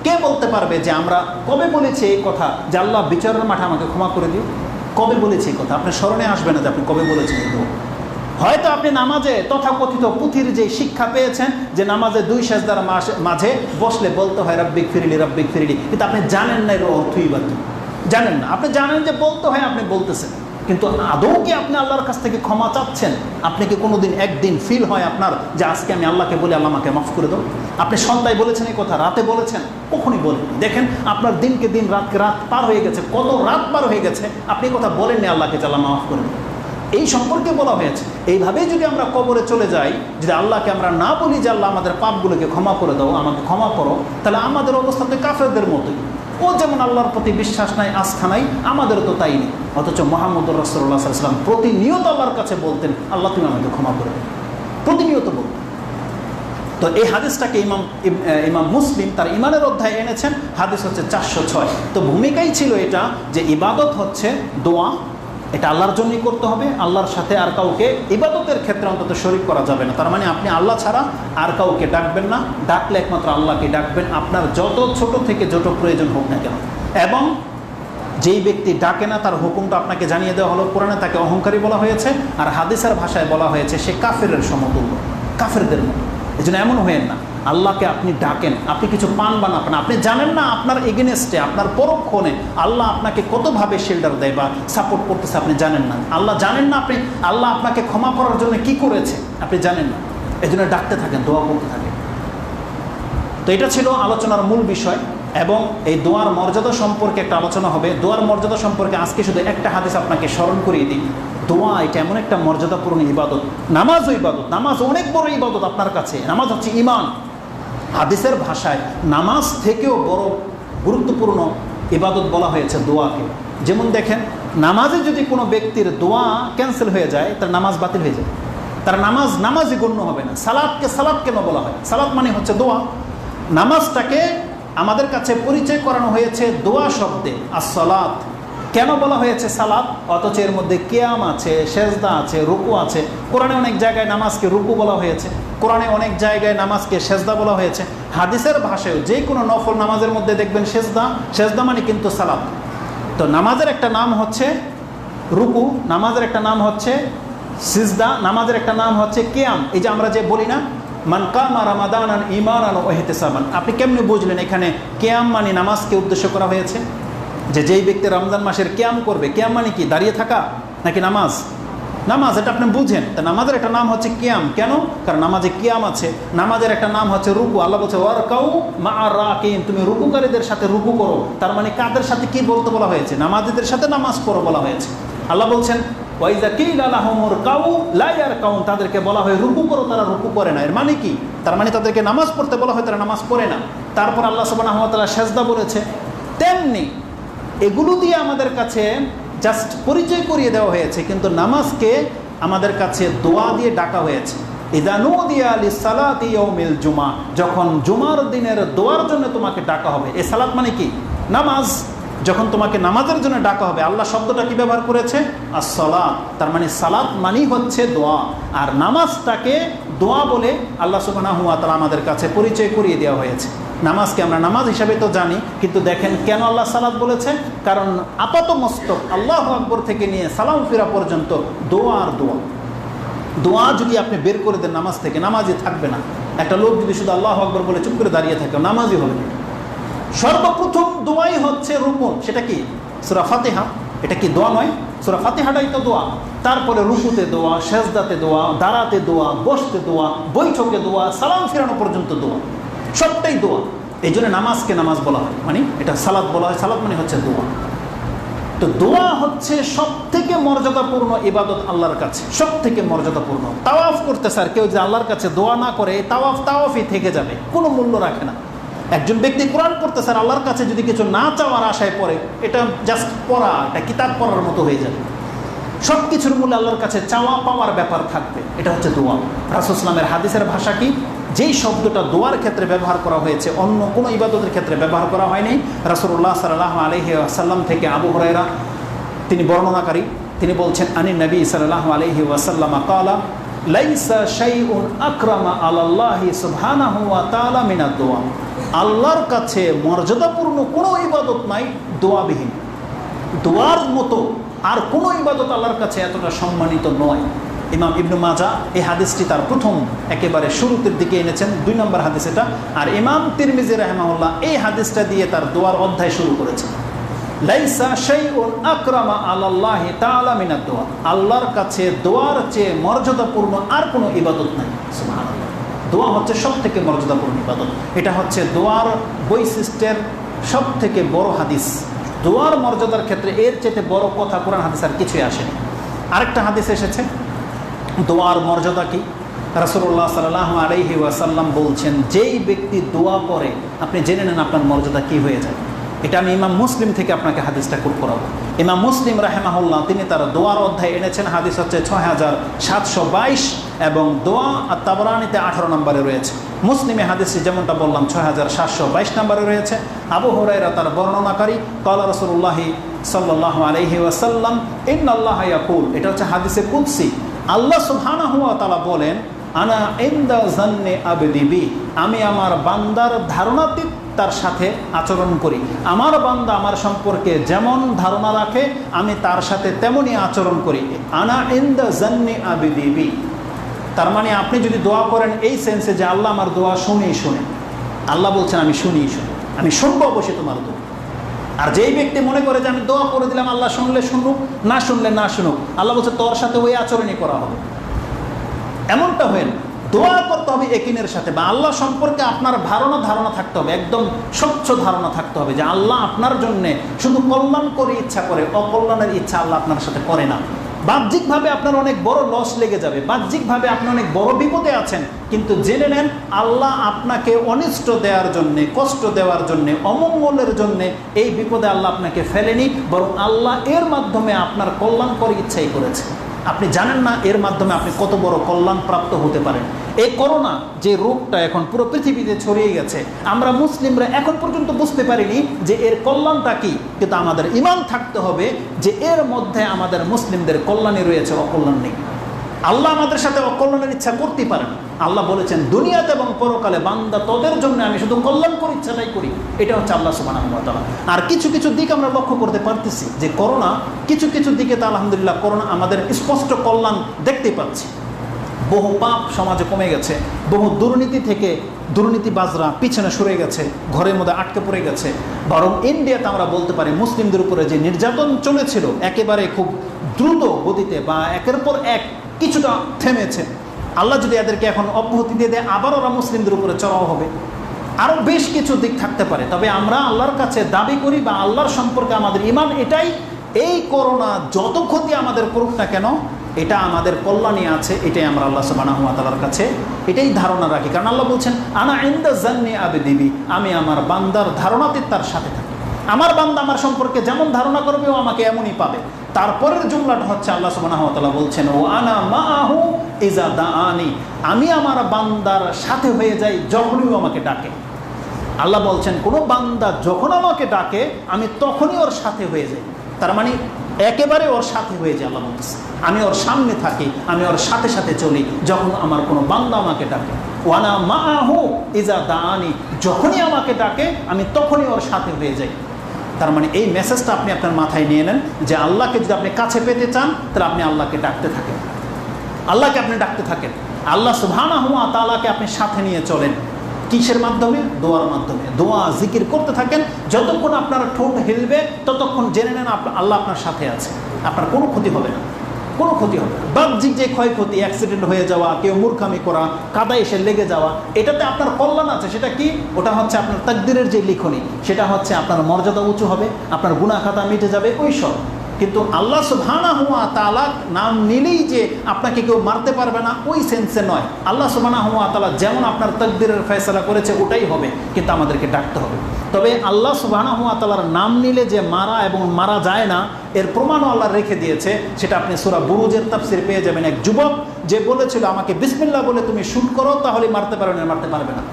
কে বলতে পারবে যে আমরা কবে বলেছি এই কথা যে আল্লাহ বিচারের মাঠে আমাকে ক্ষমা করে দিও? কবে বলেছি এই কথা? আপনার স্মরণে আসবে না যে আপনি কবে বলেছেন। হয়তো আপনি নামাজে তথাকথিত পুঁথির যে শিক্ষা পেয়েছেন যে নামাজে 2 সেজদার মাঝে বসলে বলতে হয় রাব্বিক ফিরলি রাব্বিক ফিরলি, কিন্তু আপনি জানেন না এর অর্থই বা কি, জানেন না। আপনি জানেন যে বলতে হয়, আপনি বলতেছেন, কিন্তু আদৌ কি আপনি আল্লাহর কাছ থেকে ক্ষমা চাচ্ছেন? আপনি কি কোনোদিন একদিন ফিল হয় আপনার যে আজকে আমি আল্লাহকে বলি আল্লাহ আমাকে মাফ করে দাও? আপনি সন্ধ্যায় বলেছেন এই কথা, রাতে বলেছেন? কখনই বলেন। দেখেন আপনার দিনকে দিন রাতকে রাত পার হয়ে গেছে, কত রাত পার হয়ে গেছে, আপনি কথা বলেননি আল্লাহকে যে আল্লাহ মাফ করে দাও। এই সম্পর্কে বলা হয়েছে। এইভাবেই যদি আমরা কবরে চলে যাই, যদি আল্লাহকে আমরা না বলি যে আল্লাহ আমাদের পাপগুলোকে ক্ষমা করে দাও, আমাকে ক্ষমা করো, তাহলে আমাদের অবস্থা তো কাফেরদের মতোই। ও যেমন আল্লাহর প্রতি বিশ্বাস নাই, আস্থা নাই, আমাদেরও তো তাই নেই। অথচ মুহাম্মদুর রাসূলুল্লাহ সাল্লাল্লাহু আলাইহি ওয়াসাল্লাম প্রতিনিয়ত আল্লাহর কাছে বলতেন, আল্লাহ তুমি আমাকে ক্ষমা করে দাও, প্রতিনিয়ত বলতেন। তো এই হাদিসটাকে ইমাম মুসলিম তার ইমানের অধ্যায়ে এনেছেন। হাদিস হচ্ছে 406। তো ভূমিকাই ছিল এটা যে ইবাদত হচ্ছে দোয়া, এটা আল্লাহর জন্যই করতে হবে, আল্লাহর সাথে আর কাউকে ইবাদতের ক্ষেত্রে অন্তত শরীক করা যাবে না। তার মানে আপনি আল্লাহ ছাড়া আর কাউকে ডাকবেন না, ডাকলে একমাত্র আল্লাহকে ডাকবেন, আপনার যত ছোট থেকে যত প্রয়োজন হোক না কেন। এবং যেই ব্যক্তি ডাকে না তার হুকুমটা আপনাকে জানিয়ে দেওয়া হলো। কোরআনে তাকে অহংকারী বলা হয়েছে, আর হাদিসের ভাষায় বলা হয়েছে সে কাফেরের সমতুল্য, কাফেরদের মতো। এই জন্য এমন হয়েন না, আল্লাহকে আপনি ডাকেন, আপনি কিছু পান বা না পান, আপনি জানেন না আপনার এগেনেস্টে, আপনার পরক্ষণে আল্লাহ আপনাকে কতভাবে শেল্টার দেয় বা সাপোর্ট করতেছে, আপনি জানেন না। আল্লাহ জানেন না আপনি আল্লাহ আপনাকে ক্ষমা করার জন্য কি করেছে, আপনি জানেন না। এই জন্য ডাকতে থাকেন, দোয়া করতে থাকেন। তো এটা ছিল আলোচনার মূল বিষয়। এবং এই দোয়ার মর্যাদা সম্পর্কে একটা আলোচনা হবে। দোয়ার মর্যাদা সম্পর্কে আজকে শুধু একটা হাদিস আপনাকে স্মরণ করিয়ে দিই। দোয়া এটা এমন একটা মর্যাদাপূর্ণ ইবাদত, নামাজও ইবাদত, নামাজ অনেক বড় ইবাদত আপনার কাছে। নামাজ হচ্ছে ঈমান। হাদিসের ভাষায় নামাজ থেকেও বড় গুরুত্বপূর্ণ ইবাদত বলা হয়েছে দোয়াকে। যেমন দেখেন, নামাজে যদি কোনো ব্যক্তির দোয়া ক্যান্সেল হয়ে যায়, তার নামাজ বাতিল হয়ে যায়, তার নামাজই গণ্য হবে না। সালাতকে সালাত কেন বলা হয়? সালাত মানে হচ্ছে দোয়া। নামাজটাকে আমাদের কাছে পরিচয় করানো হয়েছে দোয়া শব্দে, আসসালাত। কেন বলা হয়েছে সালাত? অথচ এর মধ্যে কিয়াম আছে, সেজদা আছে, রুকু আছে। কোরআনে অনেক জায়গায় নামাজকে রুকু বলা হয়েছে, কোরআনে অনেক জায়গায় নামাজকে সেজদা বলা হয়েছে। হাদিসের ভাষায় যে কোনো নফল নামাজের মধ্যে দেখবেন সেজদা, সেজদা মানে কিন্তু সালাত। তো নামাজের একটা নাম হচ্ছে রুকু, নামাজের একটা নাম হচ্ছে সিজদা, নামাজের একটা নাম হচ্ছে কিয়াম। এই যে আমরা যে বলি না, মান কামা রামাদানান ঈমানান ওয়া ইহতিসাবান, আপনি কেমনে বুঝলেন এখানে কিয়াম মানে নামাজকে উদ্দেশ্য করা হয়েছে? যে যেই ব্যক্তি রমজান মাসের কিয়াম করবে, কিয়াম মানে কি? দাঁড়িয়ে থাকা নাকি নামাজ? নামাজ, এটা আপনি বুঝেন। তা নামাজের একটা নাম হচ্ছে কিয়াম। কেন? কারণ নামাজে কিয়াম আছে। নামাজের একটা নাম হচ্ছে রুকু। আল্লাহ বলছে ওয়ারকাউ মা'আর রাকিন, তুমি রুকুকারীদের সাথে রুকু করো। তার মানে কাদের সাথে কি বলতে বলা হয়েছে? নামাজীদের সাথে নামাজ পড়ো বলা হয়েছে। আল্লাহ বলছেন ওয়াইজা কিলা লাহুম উরকাউ লা ইয়ারকাউন, তাদেরকে বলা হয় রুকু করো, তারা রুকু করে না। এর মানে কি? তার মানে তাদেরকে নামাজ পড়তে বলা হয়, তারা নামাজ পড়ে না। তারপর আল্লাহ সুবহানাহু ওয়া তাআলা সেজদা বলেছে। তেমনি এগুলো দিয়ে আমাদের কাছে জাস্ট পরিচয় করিয়ে দেওয়া হয়েছে, কিন্তু নামাজকে আমাদের কাছে দোয়া দিয়ে ডাকা হয়েছে। ইযা নুদিয়া লিসসালাতি ইয়াউমিল জুমআ, যখন জুমার দিনের দোয়ার জন্য তোমাকে ডাকা হবে। এই সালাত মানে কি? নামাজ। যখন তোমাকে নামাজের জন্য ডাকা হবে, আল্লাহ শব্দটা কি ব্যবহার করেছে? as-সালাত। তার মানে সালাত মানেই হচ্ছে দোয়া, আর নামাজটাকে দোয়া বলে আল্লাহ সুবহানাহু ওয়া তাআলা আমাদের কাছে পরিচয় করিয়ে দেওয়া হয়েছে। নামাজকে আমরা নামাজ হিসাবে তো জানি, কিন্তু দেখেন কেন আল্লাহ সালাত বলেছে? কারণ আপাত মস্তক আল্লাহু আকবার থেকে নিয়ে সালাম ফিরা পর্যন্ত দোয়া আর দোয়া। দোয়া যদি আপনি বের করে দেন নামাজ থেকে, নামাজই থাকবে না। একটা লোক যদি শুধু আল্লাহু আকবার বলে চুপ করে দাঁড়িয়ে থাকে, নামাজই হবে না। সর্বপ্রথম দোয়াই হচ্ছে রুকু। সেটা কি? সূরা ফাতিহা। এটা কি দোয়া নয়? সূরা ফাতিহাটাই তো দোয়া। তারপরে রুকুতে দোয়া, সেজদাতে দোয়া, দাঁড়াতে দোয়া, বসতে দোয়া, বৈঠকে দোয়া, সালাম ফিরানো পর্যন্ত দোয়া, সবটাই দোয়া। এই জন্য নামাজকে নামাজ বলা হয়, মানে এটা সালাত বলা হয়। সালাত মানে হচ্ছে দোয়া। তো দোয়া হচ্ছে সব থেকে মর্যাদাপূর্ণ ইবাদত আল্লাহর কাছে, সব থেকে মর্যাদাপূর্ণ। তাওয়াফ করতে স্যার কেউ যে আল্লাহর কাছে দোয়া না করে, তাওয়াফই থেকে যাবে, কোনো মূল্য রাখে না। একজন ব্যক্তি কোরআন পড়তে স্যার আল্লাহর কাছে যদি কিছু না চাওয়ার আশায় পড়ে, এটা জাস্ট পড়া, এটা কিতাব পড়ার মতো হয়ে যাবে। সব কিছুর মূল্যে আল্লাহর কাছে চাওয়া পাওয়ার ব্যাপার থাকবে। এটা হচ্ছে দোয়া। রাসূল সাল্লাল্লাহু হাদিসের ভাষা কি? যেই শব্দটা দোয়ার ক্ষেত্রে ব্যবহার করা হয়েছে, অন্য কোনো ইবাদতের ক্ষেত্রে ব্যবহার করা হয়নি। রাসূলুল্লাহ সাল্লাল্লাহু আলাইহি ওয়াসাল্লাম থেকে আবু হুরায়রা তিনি বর্ণনাকারী, তিনি বলছেন আনিন নবী সাল্লাল্লাহু আলাইহি ওয়াসাল্লাম ক্বালা লাইসা শাইউন আকরামা আলাল্লাহি সুবহানাহু ওয়া তাআলা মিনাদ দোয়া। আল্লাহর কাছে মর্যাদাপূর্ণ কোনো ইবাদত নাই দোয়াবিহীন। দোয়ার মতো আর কোনো ইবাদত আল্লাহর কাছে এতটা সম্মানিত নয়। ইমাম ইবনু মাজাহ এই হাদিসটি তার প্রথম একেবারে শুরুতের দিকে এনেছেন, 2 নম্বর হাদিস এটা। আর ইমাম তিরমিজি রাহিমাহুল্লাহ এই হাদিসটা দিয়ে তার দোয়ার অধ্যায় শুরু করেছেন। লাইসা শাইউন আকরামা আলাল্লাহি তাআলা মিনাদ দোয়া। আল্লাহর কাছে দোয়ার চেয়ে মর্যাদাপূর্ণ আর কোনো ইবাদত নাই। সুবহানাল্লাহ। দোয়া হচ্ছে সবথেকে মর্যাদাপূর্ণ ইবাদত। এটা হচ্ছে দোয়ার বৈশিষ্ট্যের সবথেকে বড় হাদিস। দোয়ার মর্যাদার ক্ষেত্রে এর চেয়ে বড় কথা কোরআন হাদিস আর কিছুই আসেনি। আরেকটা হাদিস এসেছে দোয়ার মর্যাদা কি, রাসূলুল্লাহ সাল্লাল্লাহু আলাইহি ওয়াসাল্লাম বলছেন, যেই ব্যক্তি দোয়া করে আপনি জেনে নেন আপনার মর্যাদা কি হয়ে যায়। এটা আমি ইমাম মুসলিম থেকে আপনাকে হাদিসটা কোট করাবো। ইমাম মুসলিম রাহিমাহুল্লাহ তিনি তার দোয়ার অধ্যায় এনেছেন, হাদিস হচ্ছে 6722 এবং দোয়া আর তাবরানিতে 18 নম্বরে রয়েছে। মুসলিমে হাদিসে যেমনটা বললাম 6722 নম্বরে রয়েছে। আবু হুরায়রা তার বর্ণনাকারী, ক্বালা রাসূলুল্লাহ সাল্লাল্লাহু আলাইহি ওয়াসাল্লাম ইন্নাল্লাহা ইয়াকুল, এটা হচ্ছে হাদিসে কুদসি। আল্লাহ সুবহানাহু ওয়া তাআলা বলেন, আনা ইনদা যান্নি আবদি বি, আমি আমার বান্দার ধারণাতীত তার সাথে আচরণ করি। আমার বান্দা আমার সম্পর্কে যেমন ধারণা রাখে আমি তার সাথে তেমনই আচরণ করি। আনা ইনদা যান্নি আবদি বি, তার মানে আপনি যদি দোয়া করেন এই সেন্সে যে আল্লাহ আমার দোয়া শুনেই শুনে, আল্লাহ বলছেন আমি শুনেই শুনি, আমি শুনবো অবশ্যই তোমার দোয়া। আর যেই ব্যক্তি মনে করে যে আমি দোয়া করে দিলাম আল্লাহ শুনলে শুনুক, না শুনলে না শুনুক, আল্লাহ বলছে তোর সাথে ওই আচরণই করা হবে। এমনটা হয় না। দোয়া করতে হবে একিনের সাথে, বা আল্লাহ সম্পর্কে আপনার ধারণা থাকতে হবে, একদম স্বচ্ছ ধারণা থাকতে হবে যে আল্লাহ আপনার জন্যে শুধু কল্যাণ করে ইচ্ছা করে, অকল্যাণের ইচ্ছা আল্লাহ আপনার সাথে করে না। বাহ্যিকভাবে আপনার অনেক বড় লস লেগে যাবে, বাহ্যিকভাবে আপনি অনেক বড় বিপদে আছেন, কিন্তু জেনে নেন আল্লাহ আপনাকে অনিষ্ট দেওয়ার জন্যে, কষ্ট দেওয়ার জন্যে, অমঙ্গলের জন্যে এই বিপদে আল্লাহ আপনাকে ফেলেনি, বরং আল্লাহ এর মাধ্যমে আপনার কল্যাণ করে ইচ্ছাই করেছে। আপনি জানেন না এর মাধ্যমে আপনি কত বড় কল্যাণ প্রাপ্ত হতে পারেন। এই করোনা যে রোগটা এখন পুরো পৃথিবীতে ছড়িয়ে গেছে, আমরা মুসলিমরা এখন পর্যন্ত বুঝতে পারিনি যে এর কল্যাণটা কি, কিন্তু আমাদের ঈমান থাকতে হবে যে এর মধ্যে আমাদের মুসলিমদের কল্যাণই রয়েছে, অকল্যাণ নেই। আল্লাহ আমাদের সাথে অকল্যাণের ইচ্ছা করতে পারেন। আল্লাহ বলেছেন দুনিয়াতে এবং পরকালে বান্দা তোদের জন্য আমি শুধু কল্যাণকর ইচ্ছাটাই করি। এটা হচ্ছে আল্লাহ সুবহানাহু ওয়া তাআলা। আর কিছু কিছু দিক আমরা লক্ষ্য করতে পারতেছি যে করোনা, কিছু কিছু দিকে তো আলহামদুলিল্লাহ করোনা আমাদের স্পষ্ট কল্যাণ দেখতে পাচ্ছি। বহু পাপ সমাজে কমে গেছে, বহু দুর্নীতি থেকে দুর্নীতিবাজরা পিছনে সরে গেছে, ঘরের মধ্যে আটকে পড়ে গেছে। বরং ইন্ডিয়াতে আমরা বলতে পারি মুসলিমদের উপরে যে নির্যাতন চলেছিল একেবারে খুব দ্রুত গতিতে বা একের পর এক কিছুটা থেমেছে। আল্লাহ যদি এদেরকে এখন অব্যাহতি দিয়ে দেয়, আবার ওরা মুসলিমদের উপরে চড়াও হবে। আরও বেশ কিছু দিক থাকতে পারে, তবে আমরা আল্লাহর কাছে দাবি করি বা আল্লাহর সম্পর্কে আমাদের ঈমান এটাই, এই করোনা যত ক্ষতি আমাদের করুক না কেন এটা আমাদের কল্যাণে আছে, এটাই আমরা আল্লাহ সুবহানাহু ওয়া তাআলার কাছে এটাই ধারণা রাখি। কারণ আল্লাহ বলছেন আনা ইনদা যান্নি আবদি বি, আমি আমার বান্দার ধারণাতে তার সাথে থাকি। আমার বান্দা আমার সম্পর্কে যেমন ধারণা করবে ও আমাকে এমনই পাবে। তারপরের জুমলাটা হচ্ছে আল্লাহ সুবহানাহু ওয়া তাআলা বলছেন ও আনা মাআহু ইযা দাআনি, আমি আমার বান্দার সাথে হয়ে যাই যখনই ও আমাকে ডাকে। আল্লাহ বলছেন কোনো বান্দা যখন আমাকে ডাকে আমি তখনই ওর সাথে হয়ে যাই। তার মানে একেবারে ওর সাথে হয়ে যায়। আল্লাহ বলতেছে আমি ওর সামনে থাকি, আমি ওর সাথে সাথে চলি যখন আমার কোনো বান্দা আমাকে ডাকে। ওয়ানা মাআহু ইযা দাআনি, যখনই আমাকে ডাকে আমি তখনই ওর সাথে হয়ে যাই। তার মানে এই মেসেজটা আপনি আপনার মাথায় নিয়ে নেন যে আল্লাহকে যদি আপনি কাছে পেতে চান তাহলে আপনি আল্লাহকে ডাকতে থাকেন, আল্লাহকে আপনি ডাকতে থাকেন, আল্লাহ সুবহানাহু ওয়া তাআলাকে আপনি সাথে নিয়ে চলেন। কিসের মাধ্যমে? দোয়ার মাধ্যমে। দোয়া জিকির করতে থাকেন, যতক্ষণ আপনার ঠোঁট হিলবে ততক্ষণ জেনে নেন আল্লাহ আপনার সাথে আছে, আপনার কোনো ক্ষতি হবে না, কোনো ক্ষতি হবে না। বাহ্যিক যে ক্ষয়ক্ষতি, অ্যাক্সিডেন্ট হয়ে যাওয়া, কেউ মূর্খামি করা, কাদা এসে লেগে যাওয়া, এটাতে আপনার কল্যাণ আছে। সেটা কি? ওটা হচ্ছে আপনার তাকদীরের যে লিখনি, সেটা হচ্ছে আপনার মর্যাদা উঁচু হবে, আপনার গুনাহ খাতা মিটে যাবে, ওই সব। কিন্তু আল্লাহ সুবহানাহু ওয়া তাআলা নাম নিলেই যে আপনাকে কেউ মারতে পারবে না ওই সেন্সে নয়। আল্লাহ সুবহানাহু ওয়া তাআলা যেমন আপনার তাকদীরের ফয়সালা করেছে ওটাই হবে, কিন্তু আমাদেরকে ডাকতে হবে। তবে আল্লাহ সুবহানাহু ওয়া তাআলার নাম নিলে যে মারা এবং মারা যায় না এর প্রমাণও আল্লাহ রেখে দিয়েছে। সেটা আপনি সূরা বুরুজের তাফসীর পেয়ে যাবেন। এক যুবক যে বলেছিল আমাকে বিসমিল্লাহ বলে তুমি শুট করো তাহলে মারতে পারবে না, মারতে পারবে না।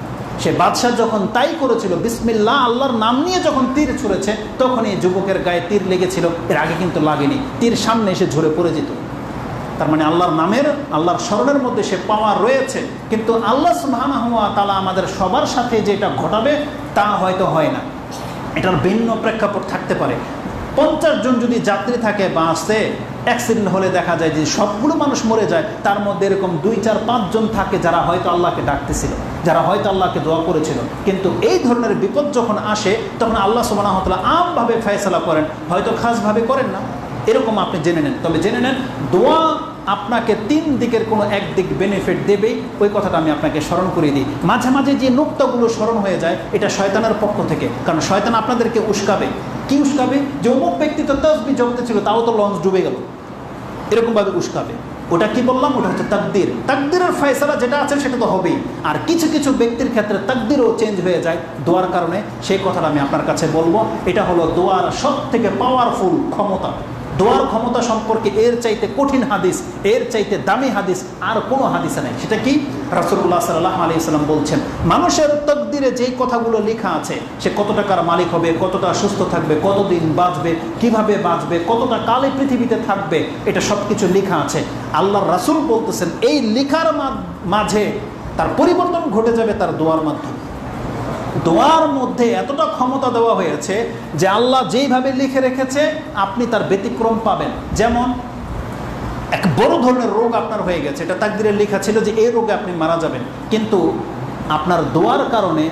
সে বাদশাহ যখন তাই করেছিল, বিসমিল্লাহ আল্লাহর নাম নিয়ে যখন তীর ছুঁড়েছে তখন এই যুবকের গায়ে তীর লেগেছিল, এর আগে কিন্তু লাগেনি, তীর সামনে এসে ঝরে পড়ে যেত। তার মানে আল্লাহর নামের, আল্লাহর স্মরণের মধ্যে সে পাওয়ার রয়েছে। কিন্তু আল্লাহ সুবহানাহু ওয়া তাআলা আমাদের সবার সাথে যেটা ঘটাবে তা হয়তো হয় না, এটার ভিন্ন প্রেক্ষাপট থাকতে পারে। 50 জন যদি যাত্রী থাকে বাসে, অ্যাক্সিডেন্ট হলে দেখা যায় যে সবগুলো মানুষ মরে যায়, তার মধ্যে এরকম 2, 4, 5 জন থাকে যারা হয়তো আল্লাহকে ডাকতেছিল। যারা হয়তো আল্লাহকে দোয়া করেছিল। কিন্তু এই ধরনের বিপদ যখন আসে তখন আল্লাহ সুবহানাহু ওয়া তাআলা আমভাবে ফয়সালা করেন, হয়তো খাসভাবে করেন না, এরকম আপনি জেনে নেন। তবে জেনে নেন দোয়া আপনাকে 3 দিকের কোনো একদিক বেনিফিট দেবেই, ওই কথাটা আমি আপনাকে স্মরণ করিয়ে দিই। মাঝে মাঝে যে নুক্তাগুলো স্মরণ হয়ে যায় এটা শয়তানের পক্ষ থেকে, কারণ শয়তান আপনাদেরকে উস্কাবে। কি উস্কাবে? যে অমুক ব্যক্তি তো তাসবিহ জগতে ছিল, তাও তো লঞ্চ ডুবে গেল, এরকমভাবে উস্কাবে। ওটা কি বললাম? ওটা হচ্ছে তাকদির। তাকদিরের ফয়সালা যেটা আছে সেটা তো হবেই। আর কিছু কিছু ব্যক্তির ক্ষেত্রে তাকদিরও চেঞ্জ হয়ে যায় দোয়ার কারণে, সেই কথাটা আমি আপনার কাছে বলবো। এটা হলো দোয়ার সবথেকে পাওয়ারফুল ক্ষমতা। দোয়ার ক্ষমতা সম্পর্কে এর চাইতে কঠিন হাদিস, এর চাইতে দামি হাদিস আর কোনো হাদিসে নাই। সেটা কি? রাসূলুল্লাহ সাল্লাল্লাহু আলাইহি ওয়াসাল্লাম বলছেন, মানুষের তাকদিরে যেই কথাগুলো লেখা আছে, সে কত টাকার মালিক হবে, কতটা সুস্থ থাকবে, কতদিন বাঁচবে, কিভাবে বাঁচবে, কতটা কালে পৃথিবীতে থাকবে, এটা সব কিছু লেখা আছে। আল্লাহর রাসূল বলতেছেন এই লেখার মাঝে তার পরিবর্তন ঘটে যাবে তার দোয়ার মাধ্যমে। দোয়ার মধ্যে এতটা ক্ষমতা দেওয়া হয়েছে যে আল্লাহ যেইভাবে লিখে রেখেছে আপনি তার ব্যতিক্রম পাবেন। যেমন এক বড় ধরনের রোগ আপনার হয়ে গেছে, এটা তাকদিরে লেখা ছিল যে এই রোগে আপনি মারা যাবেন, কিন্তু আপনার দোয়ার কারণে,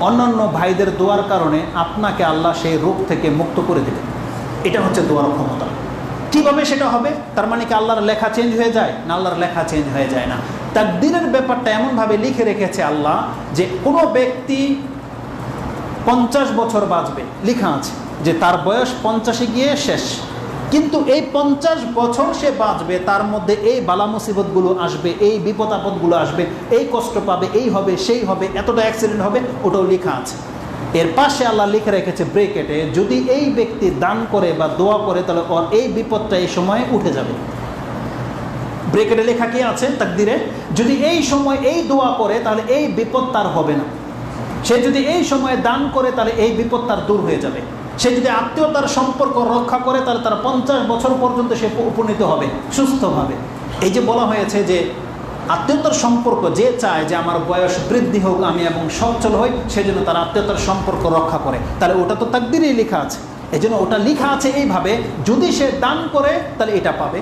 অন্যান্য ভাইদের দোয়ার কারণে আপনাকে আল্লাহ সেই রোগ থেকে মুক্ত করে দেবেন। এটা হচ্ছে দোয়ার ক্ষমতা। কিভাবে সেটা হবে? তার মানে কি আল্লাহর লেখা চেঞ্জ হয়ে যায়? না, আল্লাহর লেখা চেঞ্জ হয়ে যায় না। তাকদীরের ব্যাপারটা এমনভাবে লিখে রেখেছে আল্লাহ যে কোনো ব্যক্তি 50 বছর বাঁচবে, লেখা আছে যে তার বয়স 50-এ গিয়ে শেষ। কিন্তু এই 50 বছর সে বাঁচবে, তার মধ্যে এই বালা মুসিবতগুলো আসবে, এই বিপদ আপদগুলো আসবে, এই কষ্ট পাবে, এই হবে, সেই হবে, এতটা অ্যাক্সিডেন্ট হবে, ওটাও লেখা আছে। এর পাশে আল্লাহ লিখে রেখেছে ব্রেকেটে, যদি এই ব্যক্তি দান করে বা দোয়া করে তাহলে ওর এই বিপদটা এই সময়ে উঠে যাবে। ব্রেকেটে লেখা কি আছে তাকদিরে? যদি এই সময় এই দোয়া করে তাহলে এই বিপদ তার হবে না। সে যদি এই সময়ে দান করে তাহলে এই বিপদ তার দূর হয়ে যাবে। সে যদি আত্মীয়তার সম্পর্ক রক্ষা করে তাহলে তার 50 বছর পর্যন্ত সে উপনীত হবে সুস্থভাবে। এই যে বলা হয়েছে যে আত্মীয়তার সম্পর্ক যে চায় যে আমার বয়স বৃদ্ধি হোক, আমি এবং সচ্ছল হই, সেজন্য তার আত্মীয়তার সম্পর্ক রক্ষা করে, তাহলে ওটা তো তাকদিরেই লেখা আছে। এই জন্য ওটা লেখা আছে এইভাবে, যদি সে দান করে তাহলে এটা পাবে,